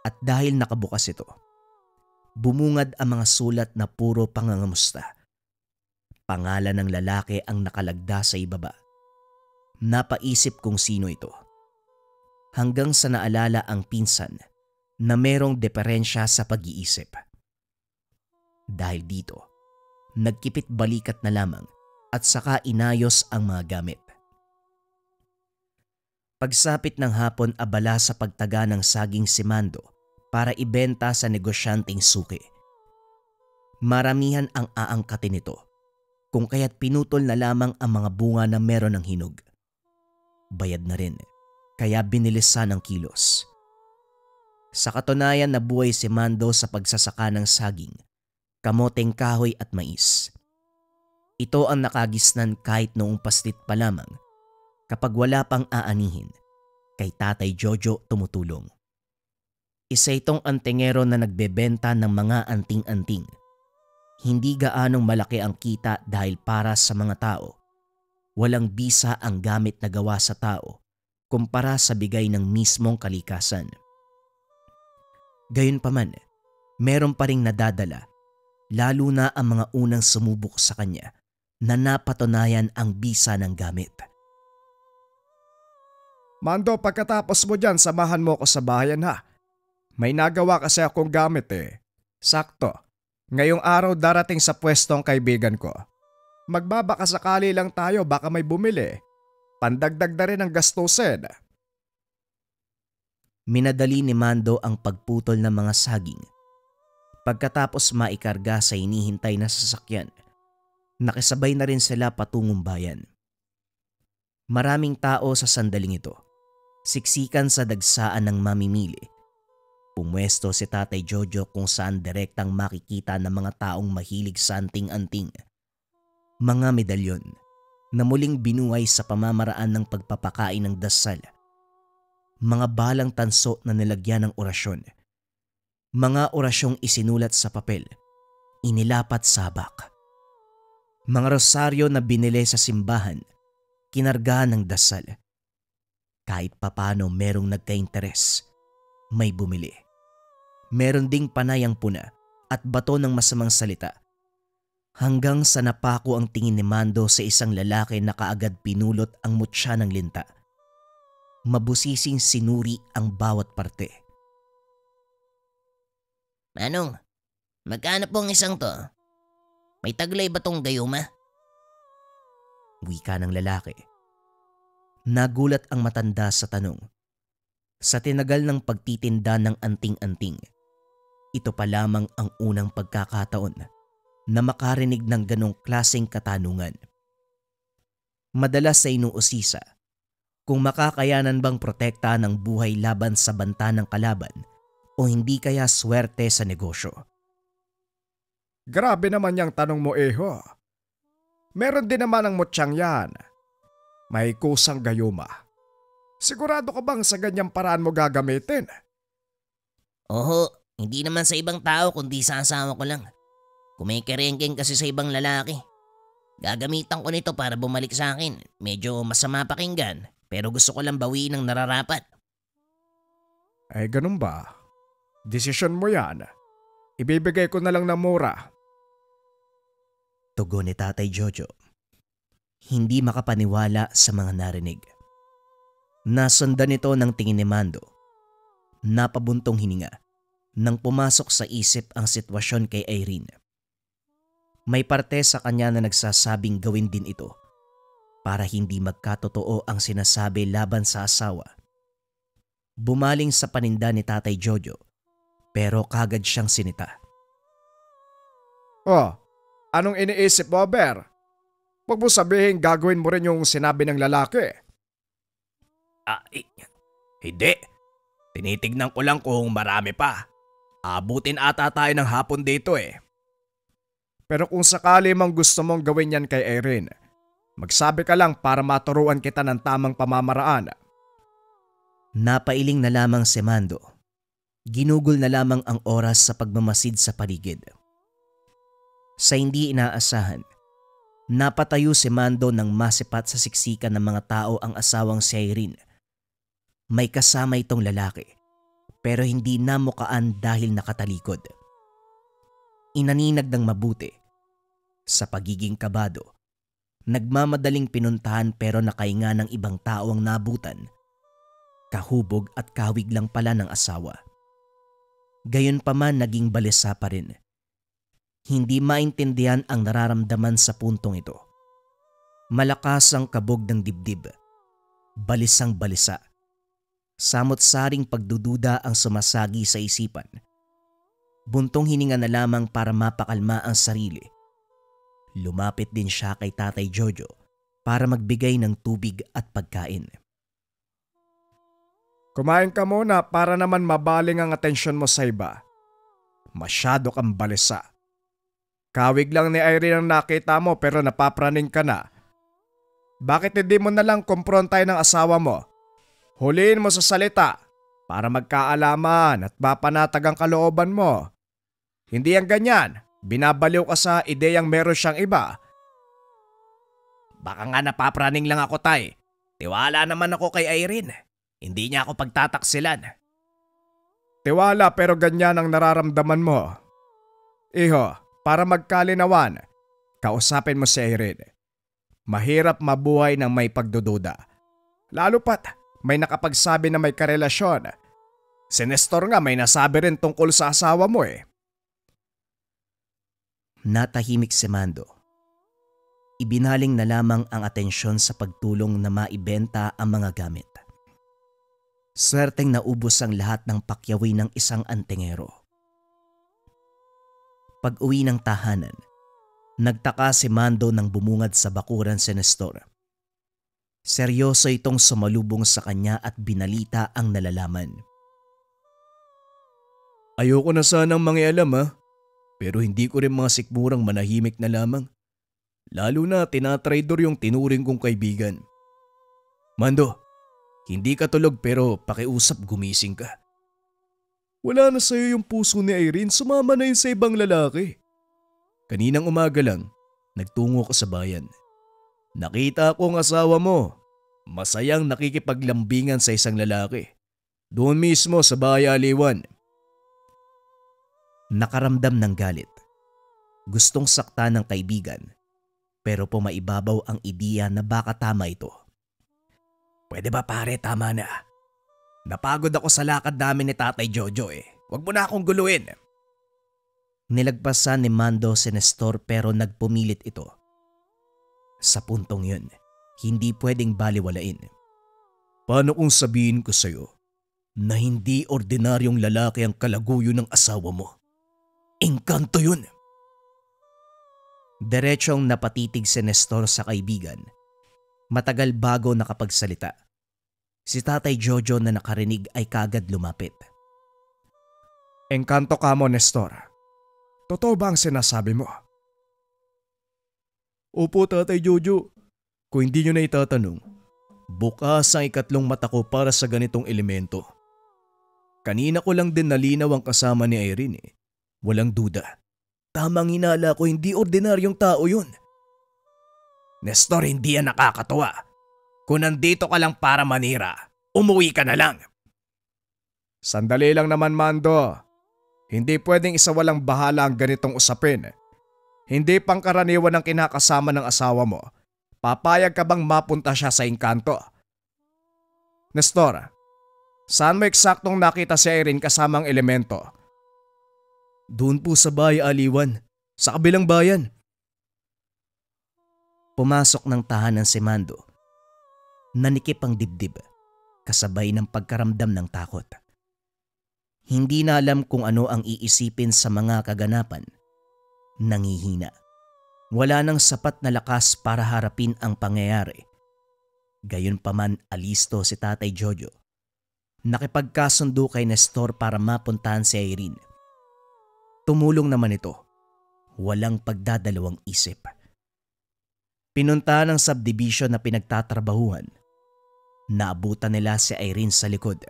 Speaker 3: At dahil nakabukas ito, bumungad ang mga sulat na puro pangangamusta. Pangalan ng lalaki ang nakalagda sa ibaba. Napaisip kung sino ito. Hanggang sa naalala ang pinsan na merong diferensya sa pag-iisip. Dahil dito, nagkipit balikat na lamang at saka inayos ang mga gamit. Pagsapit ng hapon, abala sa pagtaga ng saging si Mando para ibenta sa negosyanteng suki. Maramihan ang aangkatin nito, kung kaya't pinutol na lamang ang mga bunga na meron ng hinog. Bayad na rin, kaya binilisan ang kilos. Sa katunayan, nabuhay si Mando sa pagsasaka ng saging, kamoteng kahoy at mais. Ito ang nakagisnan kahit noong paslit pa lamang. Kapag wala pang aanihin, kay Tatay Jojo tumutulong. Isa itong antingero na nagbebenta ng mga anting-anting. Hindi gaanong malaki ang kita dahil para sa mga tao. Walang bisa ang gamit na gawa sa tao kumpara sa bigay ng mismong kalikasan. Gayunpaman, meron pa ring nadadala, lalo na ang mga unang sumubok sa kanya na napatunayan ang bisa ng gamit.
Speaker 4: Mando, pagkatapos mo dyan, samahan mo ako sa bahayan May nagawa kasi akong gamit Sakto, ngayong araw darating sa pwestong kaibigan ko. Magbabaka sakali lang tayo, baka may bumili. Pandagdag na rin ang gastusin.
Speaker 3: Minadali ni Mando ang pagputol ng mga saging. Pagkatapos maikarga sa hinihintay na sasakyan, nakisabay na rin sila patungong bayan. Maraming tao sa sandaling ito. Siksikan sa dagsaan ng mamimili. Pumwesto si Tatay Jojo kung saan direktang makikita ng mga taong mahilig sa anting-anting. Mga medalyon na muling binuhay sa pamamaraan ng pagpapakain ng dasal. Mga balang tanso na nilagyan ng orasyon. Mga orasyong isinulat sa papel, inilapat sa habak. Mga rosaryo na binili sa simbahan, kinargahan ng dasal. Kahit papano merong nagka-interes, may bumili. Meron ding panayang puna at bato ng masamang salita. Hanggang sa napako ang tingin ni Mando sa isang lalaki na kaagad pinulot ang mutya ng linta. Mabusising sinuri ang bawat parte.
Speaker 2: Manong, magkano pong isang to? May taglay ba tong gayuma?
Speaker 1: Wika ng lalaki. Nagulat ang matanda sa tanong. Sa tinagal ng pagtitinda ng anting-anting, ito pa lamang ang unang pagkakataon na makarinig ng ganong klaseng katanungan. Madalas sa inuusisa, kung makakayanan bang protekta ng buhay laban sa banta ng kalaban o hindi kaya swerte sa negosyo.
Speaker 4: Grabe naman yung tanong mo, Eho. Meron din naman ang mutyang yan. May kusang gayuma. Sigurado ka bang sa ganyang paraan mo gagamitin?
Speaker 2: Oho, hindi naman sa ibang tao kundi sa asawa ko lang. Kumikerengkeng kasi sa ibang lalaki. Gagamitan ko nito para bumalik sa akin. Medyo masama pakinggan, pero gusto ko lang bawiin ng nararapat.
Speaker 4: Ay ganun ba? Desisyon mo yan. Ibibigay ko na lang ng mura.
Speaker 1: Tugon ni Tatay Jojo. Hindi makapaniwala sa mga narinig. Nasundan nito ng tingin ni Mando. Napabuntong hininga nang pumasok sa isip ang sitwasyon kay Irene. May parte sa kanya na nagsasabing gawin din ito para hindi magkatotoo ang sinasabi laban sa asawa. Bumaling sa paninda ni Tatay Jojo pero kagad siyang sinita.
Speaker 4: Oh, anong iniisip mo, Ber? Huwag mo sabihin gagawin mo rin yung sinabi ng lalaki.
Speaker 5: Hindi. Tinitignan ko lang kung marami pa. Abutin ata tayo ng hapon dito eh.
Speaker 4: Pero kung sakali mang gusto mong gawin yan kay Irene, magsabi ka lang para maturuan kita ng tamang pamamaraan.
Speaker 1: Napailing na lamang si Mando. Ginugol na lamang ang oras sa pagmamasid sa paligid. Sa hindi inaasahan, napatayo si Mando nang masipat sa siksikan ng mga tao ang asawang si Irene. May kasama itong lalaki pero hindi namukaan dahil nakatalikod. Inaninag ng mabuti. Sa pagiging kabado, nagmamadaling pinuntahan pero nakainga ng ibang tao ang nabutan. Kahubog at kawig lang pala ng asawa. Gayunpaman naging balisa pa rin. Hindi maintindihan ang nararamdaman sa puntong ito. Malakas ang kabog ng dibdib. Balisang balisa. Samot-saring pagdududa ang sumasagi sa isipan. Buntong hininga na lamang para mapakalma ang sarili. Lumapit din siya kay Tatay Jojo para magbigay ng tubig at pagkain.
Speaker 4: Kumain ka muna para naman mabaling ang atensyon mo sa iba. Masyado kang balisa. Kawig lang ni Irene ang nakita mo pero napapraning ka na. Bakit hindi mo na lang kumprontay ng asawa mo? Huliin mo sa salita para magkaalaman at mapanatag ang kalooban mo. Hindi ang ganyan, binabaliw ka sa ideyang meron siyang iba.
Speaker 5: Baka nga napapraning lang ako, tay. Tiwala naman ako kay Irene. Hindi niya ako pagtataksilan.
Speaker 4: Tiwala pero ganyan ang nararamdaman mo. Iho, para magkalinawan, kausapin mo si Irene. Mahirap mabuhay ng may pagdududa. Lalo pat may nakapagsabi na may karelasyon. Si Nestor nga may nasabi rin tungkol sa asawa mo eh.
Speaker 1: Natahimik si Mando. Ibinaling na lamang ang atensyon sa pagtulong na maibenta ang mga gamit. Swerteng naubos ang lahat ng pakyawi ng isang antingero. Pag-uwi ng tahanan, nagtaka si Mando nang bumungad sa bakuran si Nestor. Seryoso itong sumalubong sa kanya at binalita ang nalalaman.
Speaker 5: Ayoko na sanang mangialam ha, pero hindi ko rin mga sikmurang manahimik na lamang. Lalo na tinatraidor yung tinuring kong kaibigan. Mando, hindi ka tulog pero pakiusap gumising ka. Wala na sa'yo yung puso ni Irene, sumama na yun sa ibang lalaki. Kaninang umaga lang, nagtungo ko sa bayan. Nakita ko ang asawa mo, masayang nakikipaglambingan sa isang lalaki. Doon mismo sa Bayaliwan.
Speaker 1: Nakaramdam ng galit. Gustong sakta ng kaibigan, pero pumaibabaw ang ideya na baka tama ito.
Speaker 5: Pwede ba pare, tama na. Napagod ako sa lakad namin ni Tatay Jojo eh. Huwag mo na akong guluhin.
Speaker 1: Nilagpasan ni Mando si Nestor pero nagpumilit ito. Sa puntong yun, hindi pwedeng baliwalain.
Speaker 5: Paano kung sabihin ko sa'yo na hindi ordinaryong lalaki ang kalaguyo ng asawa mo? Engkanto yun!
Speaker 1: Diretsong napatitig si Nestor sa kaibigan. Matagal bago nakapagsalita. Si Tatay Jojo na nakarinig ay kagad lumapit.
Speaker 4: Engkanto ka mo, Nestor. Totoo ba ang sinasabi mo?
Speaker 5: Opo, Tatay Jojo. Kung hindi nyo na itatanong, bukas ang ikatlong mata ko para sa ganitong elemento. Kanina ko lang din nalinaw ang kasama ni Irene eh. Walang duda. Tamang hinala ko, hindi ordinaryong tao yun.
Speaker 4: Nestor, hindi yan nakakatuwa. Kung nandito ka lang para manira, umuwi ka na lang. Sandali lang naman, Mando. Hindi pwedeng isawalang bahala ang ganitong usapin. Hindi pangkaraniwan ang kinakasama ng asawa mo. Papayag ka bang mapunta siya sa engkanto? Nestor, saan mo eksaktong nakita si Irene kasamang elemento?
Speaker 5: Doon po sa bahay Aliwan, sa kabilang bayan.
Speaker 1: Pumasok ng tahanan si Mando. Nanikip ang dibdib, kasabay ng pagkaramdam ng takot. Hindi na alam kung ano ang iisipin sa mga kaganapan. Nangihina. Wala nang sapat na lakas para harapin ang pangyayari. Gayunpaman alisto si Tatay Jojo. Nakipagkasundo kay Nestor para mapuntahan si Irene. Tumulong naman ito. Walang pagdadalawang isip. Pinuntahan ng subdivision na pinagtatrabahuhan. Naabutan nila si Irene sa likod.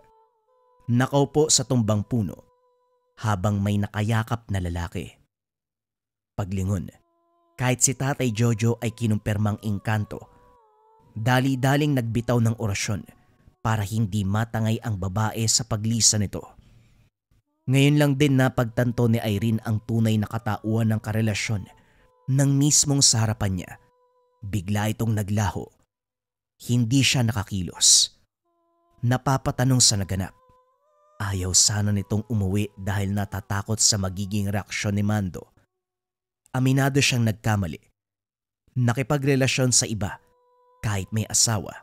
Speaker 1: Nakaupo sa tumbang puno habang may nakayakap na lalaki. Paglingon, kahit si Tatay Jojo ay kinumpirmang engkanto, dali-daling nagbitaw ng orasyon para hindi matangay ang babae sa paglisa nito. Ngayon lang din napagtanto ni Irene ang tunay na katauhan ng karelasyon nang mismong sa harapan niya. Bigla itong naglaho. Hindi siya nakakilos. Napapatanong sa naganap. Ayaw sana nitong umuwi dahil natatakot sa magiging reaksyon ni Mando. Aminado siyang nagkamali. Nakipagrelasyon sa iba kahit may asawa.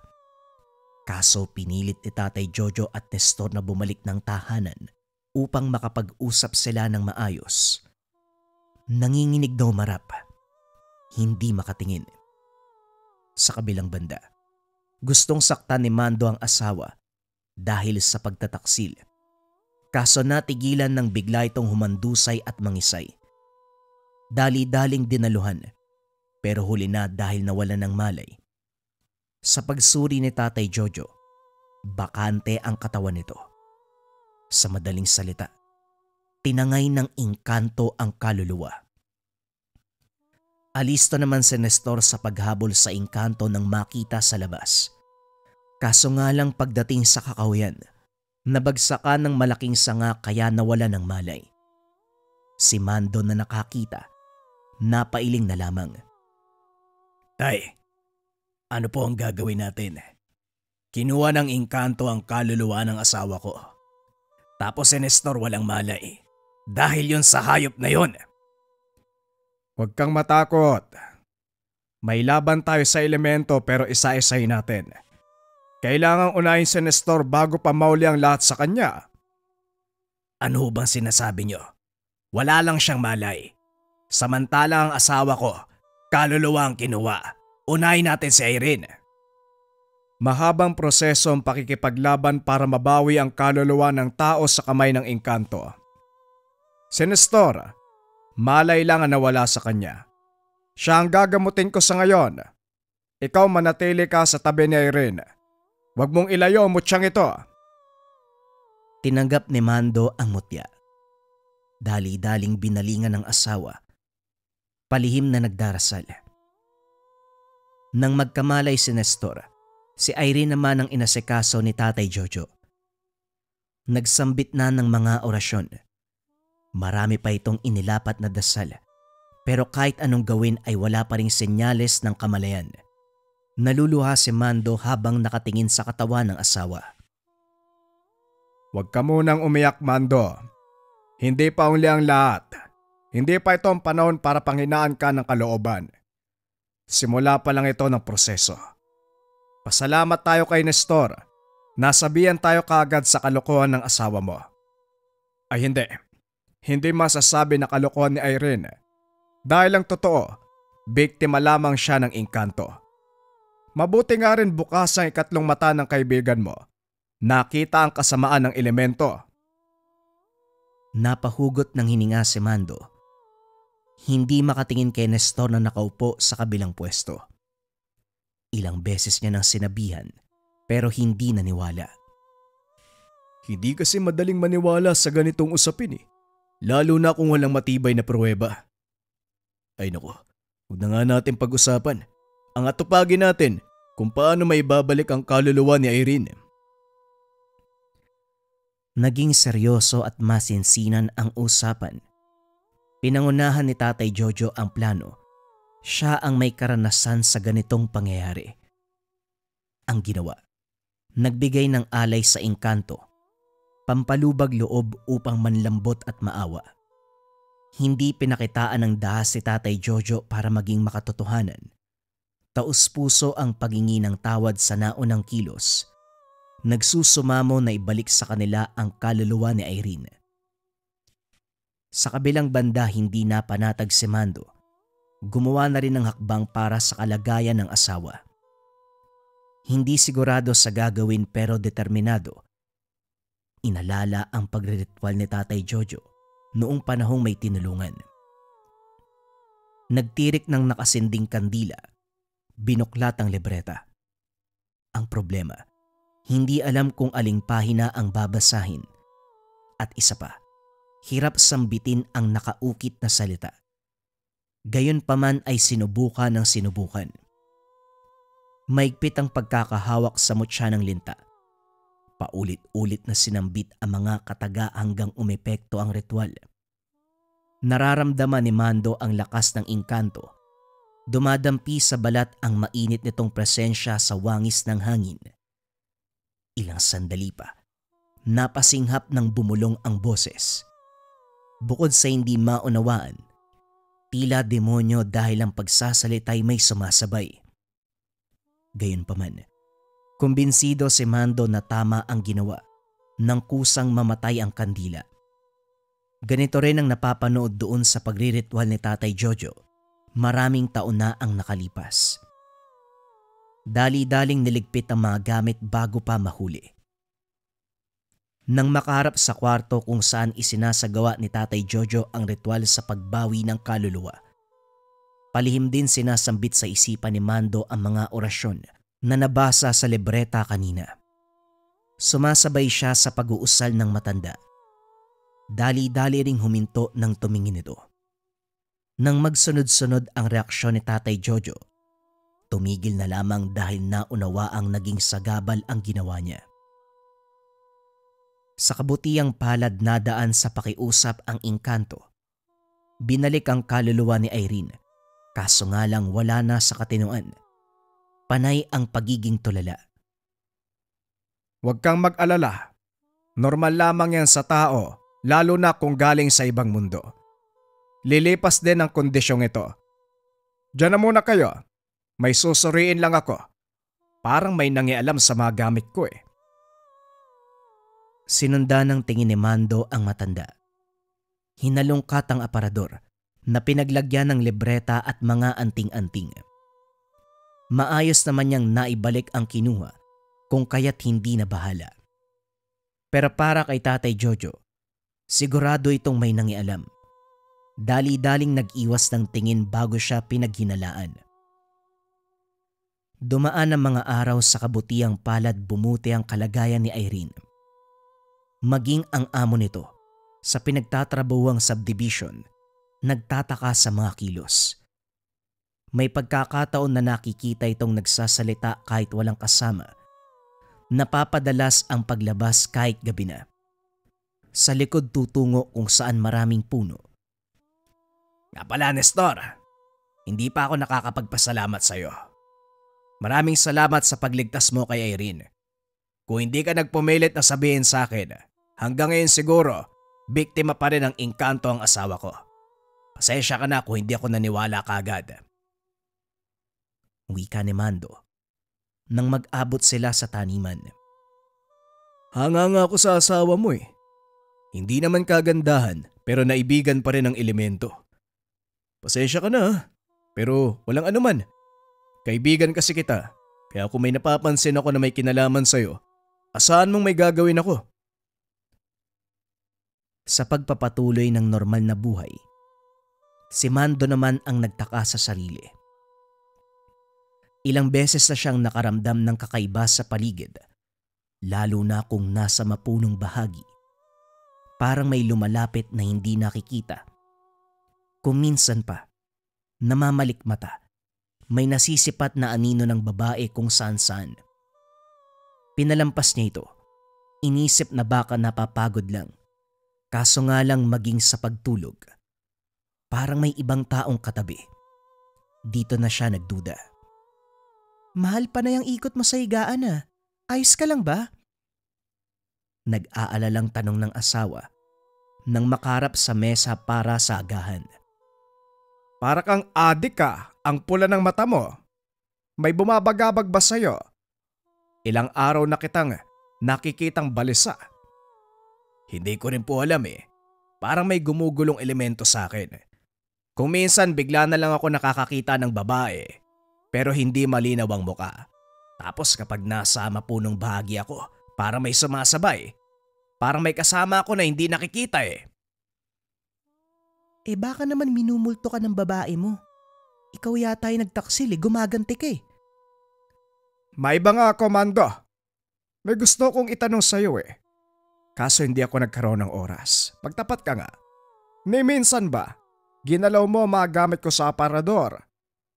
Speaker 1: Kaso pinilit ni Tatay Jojo at Nestor na bumalik ng tahanan upang makapag-usap sila ng maayos. Nanginginig daw marap. Hindi makatingin. Sa kabilang banda, gustong saktan ni Mando ang asawa dahil sa pagtataksil. Kaso natigilan ng bigla itong humandusay at mangisay. Dali-daling dinaluhan pero huli na dahil nawalan ng malay. Sa pagsuri ni Tatay Jojo, bakante ang katawan nito. Sa madaling salita, tinangay ng engkanto ang kaluluwa. Alisto naman si Nestor sa paghabol sa engkanto nang makita sa labas. Kaso nga lang pagdating sa kakahuyan, nabagsakan ng malaking sanga kaya nawala ng malay. Si Mando na nakakita, napailing na lamang.
Speaker 5: Tay, ano po ang gagawin natin? Kinuha ng engkanto ang kaluluwa ng asawa ko. Tapos si Nestor walang malay. Dahil yun sa hayop na yun.
Speaker 4: Huwag kang matakot. May laban tayo sa elemento pero isa-isahin natin. Kailangang unahin si Nestor bago pa mauli ang lahat sa kanya.
Speaker 5: Ano bang sinasabi nyo? Wala lang siyang malay. Samantala ang asawa ko, kaluluwa ang kinuha. Unahin natin si Irene.
Speaker 4: Mahabang proseso ang pakikipaglaban para mabawi ang kaluluwa ng tao sa kamay ng engkanto. Si Nestor, malay lang ang nawala sa kanya. Siya ang gagamutin ko sa ngayon. Ikaw manatili ka sa tabi ni Irene. Huwag mong ilayo ang mutyang ito.
Speaker 1: Tinanggap ni Mando ang mutya. Dali-daling binalingan ng asawa. Palihim na nagdarasal. Nang magkamalay si Nestor, si Irene naman ang inasikaso ni Tatay Jojo. Nagsambit na ng mga orasyon. Marami pa itong inilapat na dasal. Pero kahit anong gawin ay wala pa ring senyales ng kamalayan. Naluluha si Mando habang nakatingin sa katawan ng asawa.
Speaker 4: Huwag ka munang umiyak, Mando. Hindi pa uli ang lahat. Hindi pa ito ang panahon para panghinaan ka ng kalooban. Simula pa lang ito ng proseso. Pasalamat tayo kay Nestor. Nasabihan tayo kaagad sa kalokohan ng asawa mo. Ay hindi. Hindi masasabi na kalokohan ni Irene. Dahil ang totoo, biktima lamang siya ng engkanto. Mabuti nga rin bukas ang ikatlong mata ng kaibigan mo. Nakita ang kasamaan ng elemento.
Speaker 1: Napahugot ng hininga si Mando. Hindi makatingin kay Nestor na nakaupo sa kabilang pwesto. Ilang beses niya nang sinabihan pero hindi naniwala.
Speaker 5: Hindi kasi madaling maniwala sa ganitong usapin eh. Lalo na kung walang matibay na pruweba. Ay nako, huwag na nga natin pag-usapan. Ang atupagin natin kung paano maibabalik ang kaluluwa ni Irene.
Speaker 1: Naging seryoso at masinsinan ang usapan. Pinangunahan ni Tatay Jojo ang plano. Siya ang may karanasan sa ganitong pangyayari. Ang ginawa, nagbigay ng alay sa engkanto, pampalubag loob upang manlambot at maawa. Hindi pinakitaan ng dahas si Tatay Jojo para maging makatotohanan. Taus-puso ang paghingi ng tawad sa naunang kilos. Nagsusumamo na ibalik sa kanila ang kaluluwa ni Irene. Sa kabilang banda hindi na panatag si Mando. Gumawa na rin ng hakbang para sa kalagayan ng asawa. Hindi sigurado sa gagawin pero determinado. Inalala ang pagriritual ni Tatay Jojo noong panahong may tinulungan. Nagtirik ng nakasinding kandila. Binuklat ang libreta. Ang problema, hindi alam kung aling pahina ang babasahin. At isa pa, hirap sambitin ang nakaukit na salita. Gayunpaman ay sinubukan ng sinubukan. Maigpit ang pagkakahawak sa mutya ng linta. Paulit-ulit na sinambit ang mga kataga hanggang umepekto ang ritual. Nararamdaman ni Mando ang lakas ng engkanto. Dumadampi sa balat ang mainit nitong presensya sa wangis ng hangin. Ilang sandali pa, napasinghap ng bumulong ang boses. Bukod sa hindi maunawaan, tila demonyo dahil ang pagsasalita'y may sumasabay. Gayunpaman, kumbinsido si Mando na tama ang ginawa nang kusang mamatay ang kandila. Ganito rin ang napapanood doon sa pagriritual ni Tatay Jojo. Maraming taon na ang nakalipas. Dali-daling niligpit ang mga gamit bago pa mahuli. Nang makaharap sa kwarto kung saan isinasagawa ni Tatay Jojo ang ritual sa pagbawi ng kaluluwa, palihim din sinasambit sa isipan ni Mando ang mga orasyon na nabasa sa libreta kanina. Sumasabay siya sa pag-uusal ng matanda. Dali-dali ring huminto nang tumingin ito. Nang magsunod-sunod ang reaksyon ni Tatay Jojo, tumigil na lamang dahil naunawa ang naging sagabal ang ginawa niya. Sa kabutiang palad nadaan sa pakiusap ang engkanto. Binalik ang kaluluwa ni Irene, kaso nga lang wala na sa katinuan. Panay ang pagiging tulala.
Speaker 4: Huwag kang mag-alala. Normal lamang yan sa tao, lalo na kung galing sa ibang mundo. Lilipas din ang kondisyong ito. Diyan na muna kayo. May susuriin lang ako. Parang may nangialam sa mga gamit ko eh.
Speaker 1: Sinundan ng tingin ni Mando ang matanda. Hinalungkat ang aparador na pinaglagyan ng libreta at mga anting-anting. Maayos naman niyang naibalik ang kinuha kung kaya't hindi na bahala. Pero para kay Tatay Jojo, sigurado itong may nangialam. Dali-daling nag-iwas ng tingin bago siya pinaghinalaan. Dumaan ang mga araw sa kabutiang palad bumuti ang kalagayan ni Irene. Maging ang amo nito sa pinagtatrabuhang subdivision, nagtataka sa mga kilos. May pagkakataon na nakikita itong nagsasalita kahit walang kasama. Napapadalas ang paglabas kahit gabi na. Sa likod tutungo kung saan maraming puno.
Speaker 4: Nga pala, Nestor, hindi pa ako nakakapagpasalamat sa iyo. Maraming salamat sa pagligtas mo kay Irene. Kung hindi ka nagpumilit na sabihin sa akin, hanggang ngayon siguro, biktima pa rin ng engkanto ang asawa ko. Pasensya ka na kung hindi ako naniwala kaagad.
Speaker 1: Wika ni Mando nang mag-abot sila sa taniman.
Speaker 5: Hanga nga ako sa asawa mo eh. Hindi naman kagandahan pero naibigan pa rin ang elemento. Pasensya ka na pero walang anuman. Kaibigan kasi kita kaya kung may napapansin ako na may kinalaman sa'yo, asahan mong may gagawin ako.
Speaker 1: Sa pagpapatuloy ng normal na buhay, si Mando naman ang nagtaka sa sarili. Ilang beses na siyang nakaramdam ng kakaiba sa paligid, lalo na kung nasa mapunong bahagi. Parang may lumalapit na hindi nakikita. Kung minsan pa, namamalikmata, may nasisipat na anino ng babae kung saan-saan. Pinalampas niya ito, inisip na baka napapagod lang. Kaso nga lang maging sa pagtulog, parang may ibang taong katabi. Dito na siya nagduda.
Speaker 3: Mahal pa na yung ikot mo sa higaan Ayos ka lang ba?
Speaker 1: Nag-aalalang tanong ng asawa nang makarap sa mesa para sa agahan.
Speaker 4: Para kang adik ka, ang pula ng mata mo. May bumabagabag ba sa'yo? Ilang araw na kitang nakikitang balisa. Hindi ko rin po alam Parang may gumugulong elemento sa akin. Kung minsan bigla na lang ako nakakakita ng babae, pero hindi malinaw ang muka. Tapos kapag nasa mapunong bahagi ako, parang may sumasabay. Parang may kasama ako na hindi nakikita
Speaker 3: Baka naman minumulto ka ng babae mo. Ikaw yata ay nagtaksil gumaganti ka
Speaker 4: May iba nga ako, Mando. May gusto kong itanong sa'yo Kaso hindi ako nagkaroon ng oras. Pagtapat ka nga. Ni minsan ba, ginalaw mo mga gamit ko sa aparador?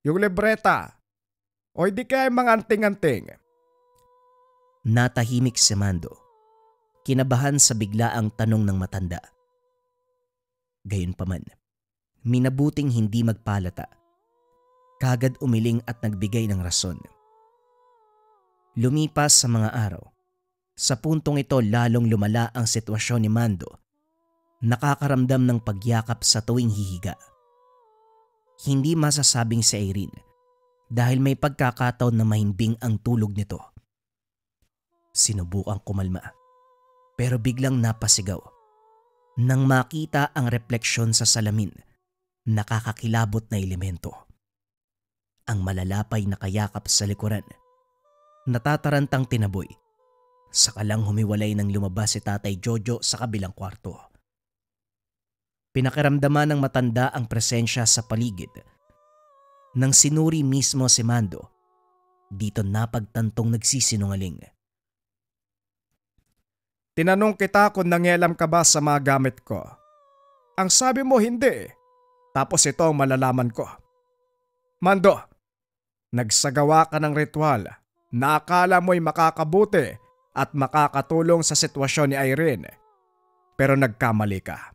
Speaker 4: Yung libreta? O hindi kaya mga anting-anting?
Speaker 1: Natahimik si Mando, kinabahan sa biglaang tanong ng matanda. Gayunpaman, minabuting hindi magpalata. Kagad umiling at nagbigay ng rason. Lumipas sa mga araw. Sa puntong ito lalong lumala ang sitwasyon ni Mando. Nakakaramdam ng pagyakap sa tuwing hihiga. Hindi masasabing si Irene dahil may pagkakataon na mahimbing ang tulog nito. Sinubukang kumalma pero biglang napasigaw. Nang makita ang refleksyon sa salamin, nakakakilabot na elemento. Ang malalapay na kayakap sa likuran. Natatarantang tinaboy. Sakalang humiwalay nang lumabas si Tatay Jojo sa kabilang kwarto. Pinakiramdaman ng matanda ang presensya sa paligid. Nang sinuri mismo si Mando, dito napagtantong nagsisinungaling.
Speaker 4: Tinanong kita kung nangialam ka ba sa mga gamit ko. Ang sabi mo hindi. Tapos ito ang malalaman ko. Mando, nagsagawa ka ng ritual na akala mo'y makakabuti at makakatulong sa sitwasyon ni Irene. Pero nagkamali ka.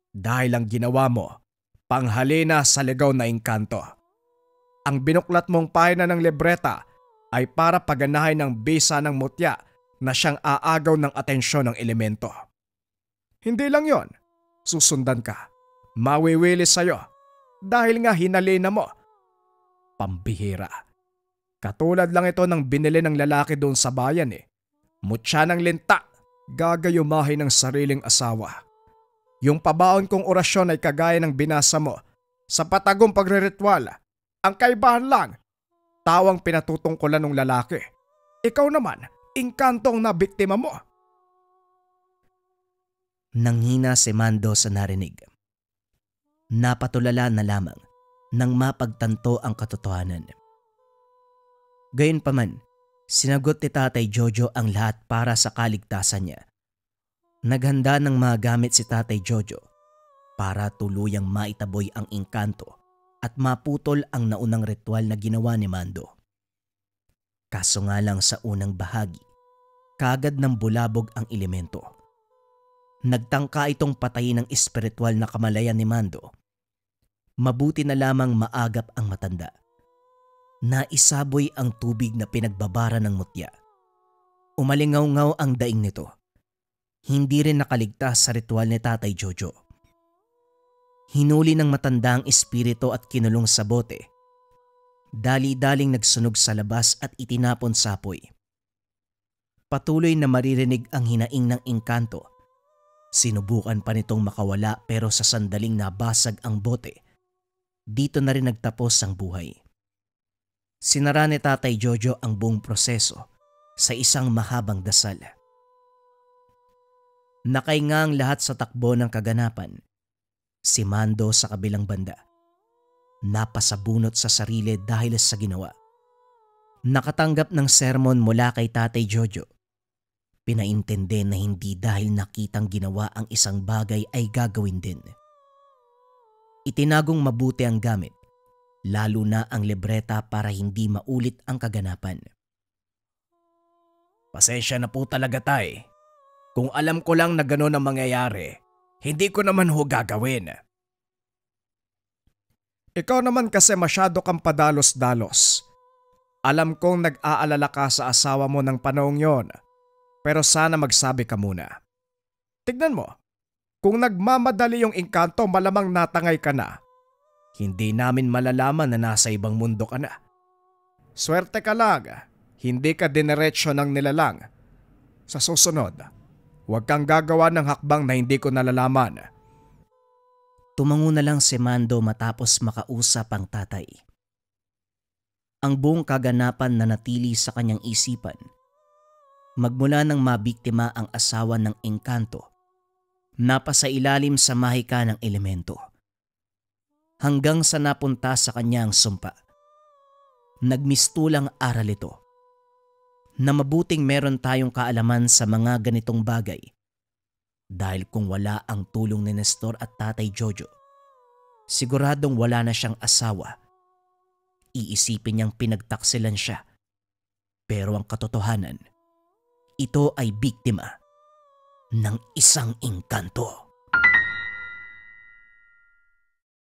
Speaker 4: Dahil ang ginawa mo, panghalina sa ligaw na engkanto. Ang binuklat mong pahina ng libreta ay para paganahin ng bisa ng mutya na siyang aagaw ng atensyon ng elemento. Hindi lang yon, susundan ka. Mawiwili sa'yo dahil nga hinalina mo. Pambihira. Katulad lang ito ng binili ng lalaki doon sa bayan Mutya ng linta, gagayumahin ng sariling asawa. Yung pabaon kong orasyon ay kagaya ng binasa mo sa patagong pagre-ritual. Ang kaibahan lang, tawang pinatutungkulan ng lalaki. Ikaw naman, engkantong na biktima mo.
Speaker 1: Nanghina si Mando sa narinig. Napatulala na lamang nang mapagtanto ang katotohanan. Gayunpaman, sinagot ni Tatay Jojo ang lahat para sa kaligtasan niya. Naghanda ng mga gamit si Tatay Jojo para tuluyang maitaboy ang engkanto at maputol ang naunang ritual na ginawa ni Mando. Kaso nga lang sa unang bahagi, kagad ng bulabog ang elemento. Nagtangka itong patayin ng espiritual na kamalayan ni Mando. Mabuti na lamang maagap ang matanda. Naisaboy ang tubig na pinagbabara ng mutya. Umalingaw-ngaw ang daing nito. Hindi rin nakaligtas sa ritual ni Tatay Jojo. Hinuli ng matanda ang espiritu at kinulong sa bote. Dali-daling nagsunog sa labas at itinapon sa apoy. Patuloy na maririnig ang hinaing ng engkanto. Sinubukan pa nitong makawala pero sa sandaling nabasag ang bote. Dito na rin nagtapos ang buhay. Sinara ni Tatay Jojo ang buong proseso sa isang mahabang dasal. Nakainga ang lahat sa takbo ng kaganapan. Si Mando sa kabilang banda. Napasabunot sa sarili dahil sa ginawa. Nakatanggap ng sermon mula kay Tatay Jojo. Pinaintindi na hindi dahil nakitang ginawa ang isang bagay ay gagawin din. Itinagong mabuti ang gamit, lalo na ang libreta para hindi maulit ang kaganapan.
Speaker 4: Pasensya na po talaga, Tay. Kung alam ko lang na gano'n ang mangyayari, hindi ko naman ho gagawin. Ikaw naman kasi masyado kang padalos-dalos. Alam kong nag-aalala ka sa asawa mo ng panahong yon, pero sana magsabi ka muna. Tignan mo, kung nagmamadali yung engkanto malamang natangay ka na. Hindi namin malalaman na nasa ibang mundo ka na. Swerte ka lang, hindi ka dinerecho ng nilalang. Sa susunod, huwag kang gagawa ng hakbang na hindi ko nalalaman.
Speaker 1: Tumango na lang si Mando matapos makausap ang tatay. Ang buong kaganapan na natili sa kanyang isipan. Magmula nang mabiktima ang asawa ng engkanto, napasailalim sa mahika ng elemento. Hanggang sa napunta sa kanyang sumpa. Nagmistulang aral ito. Na mabuting meron tayong kaalaman sa mga ganitong bagay. Dahil kung wala ang tulong ni Nestor at Tatay Jojo, siguradong wala na siyang asawa. Iisipin niyang pinagtaksilan siya. Pero ang katotohanan, ito ay biktima ng isang engkanto.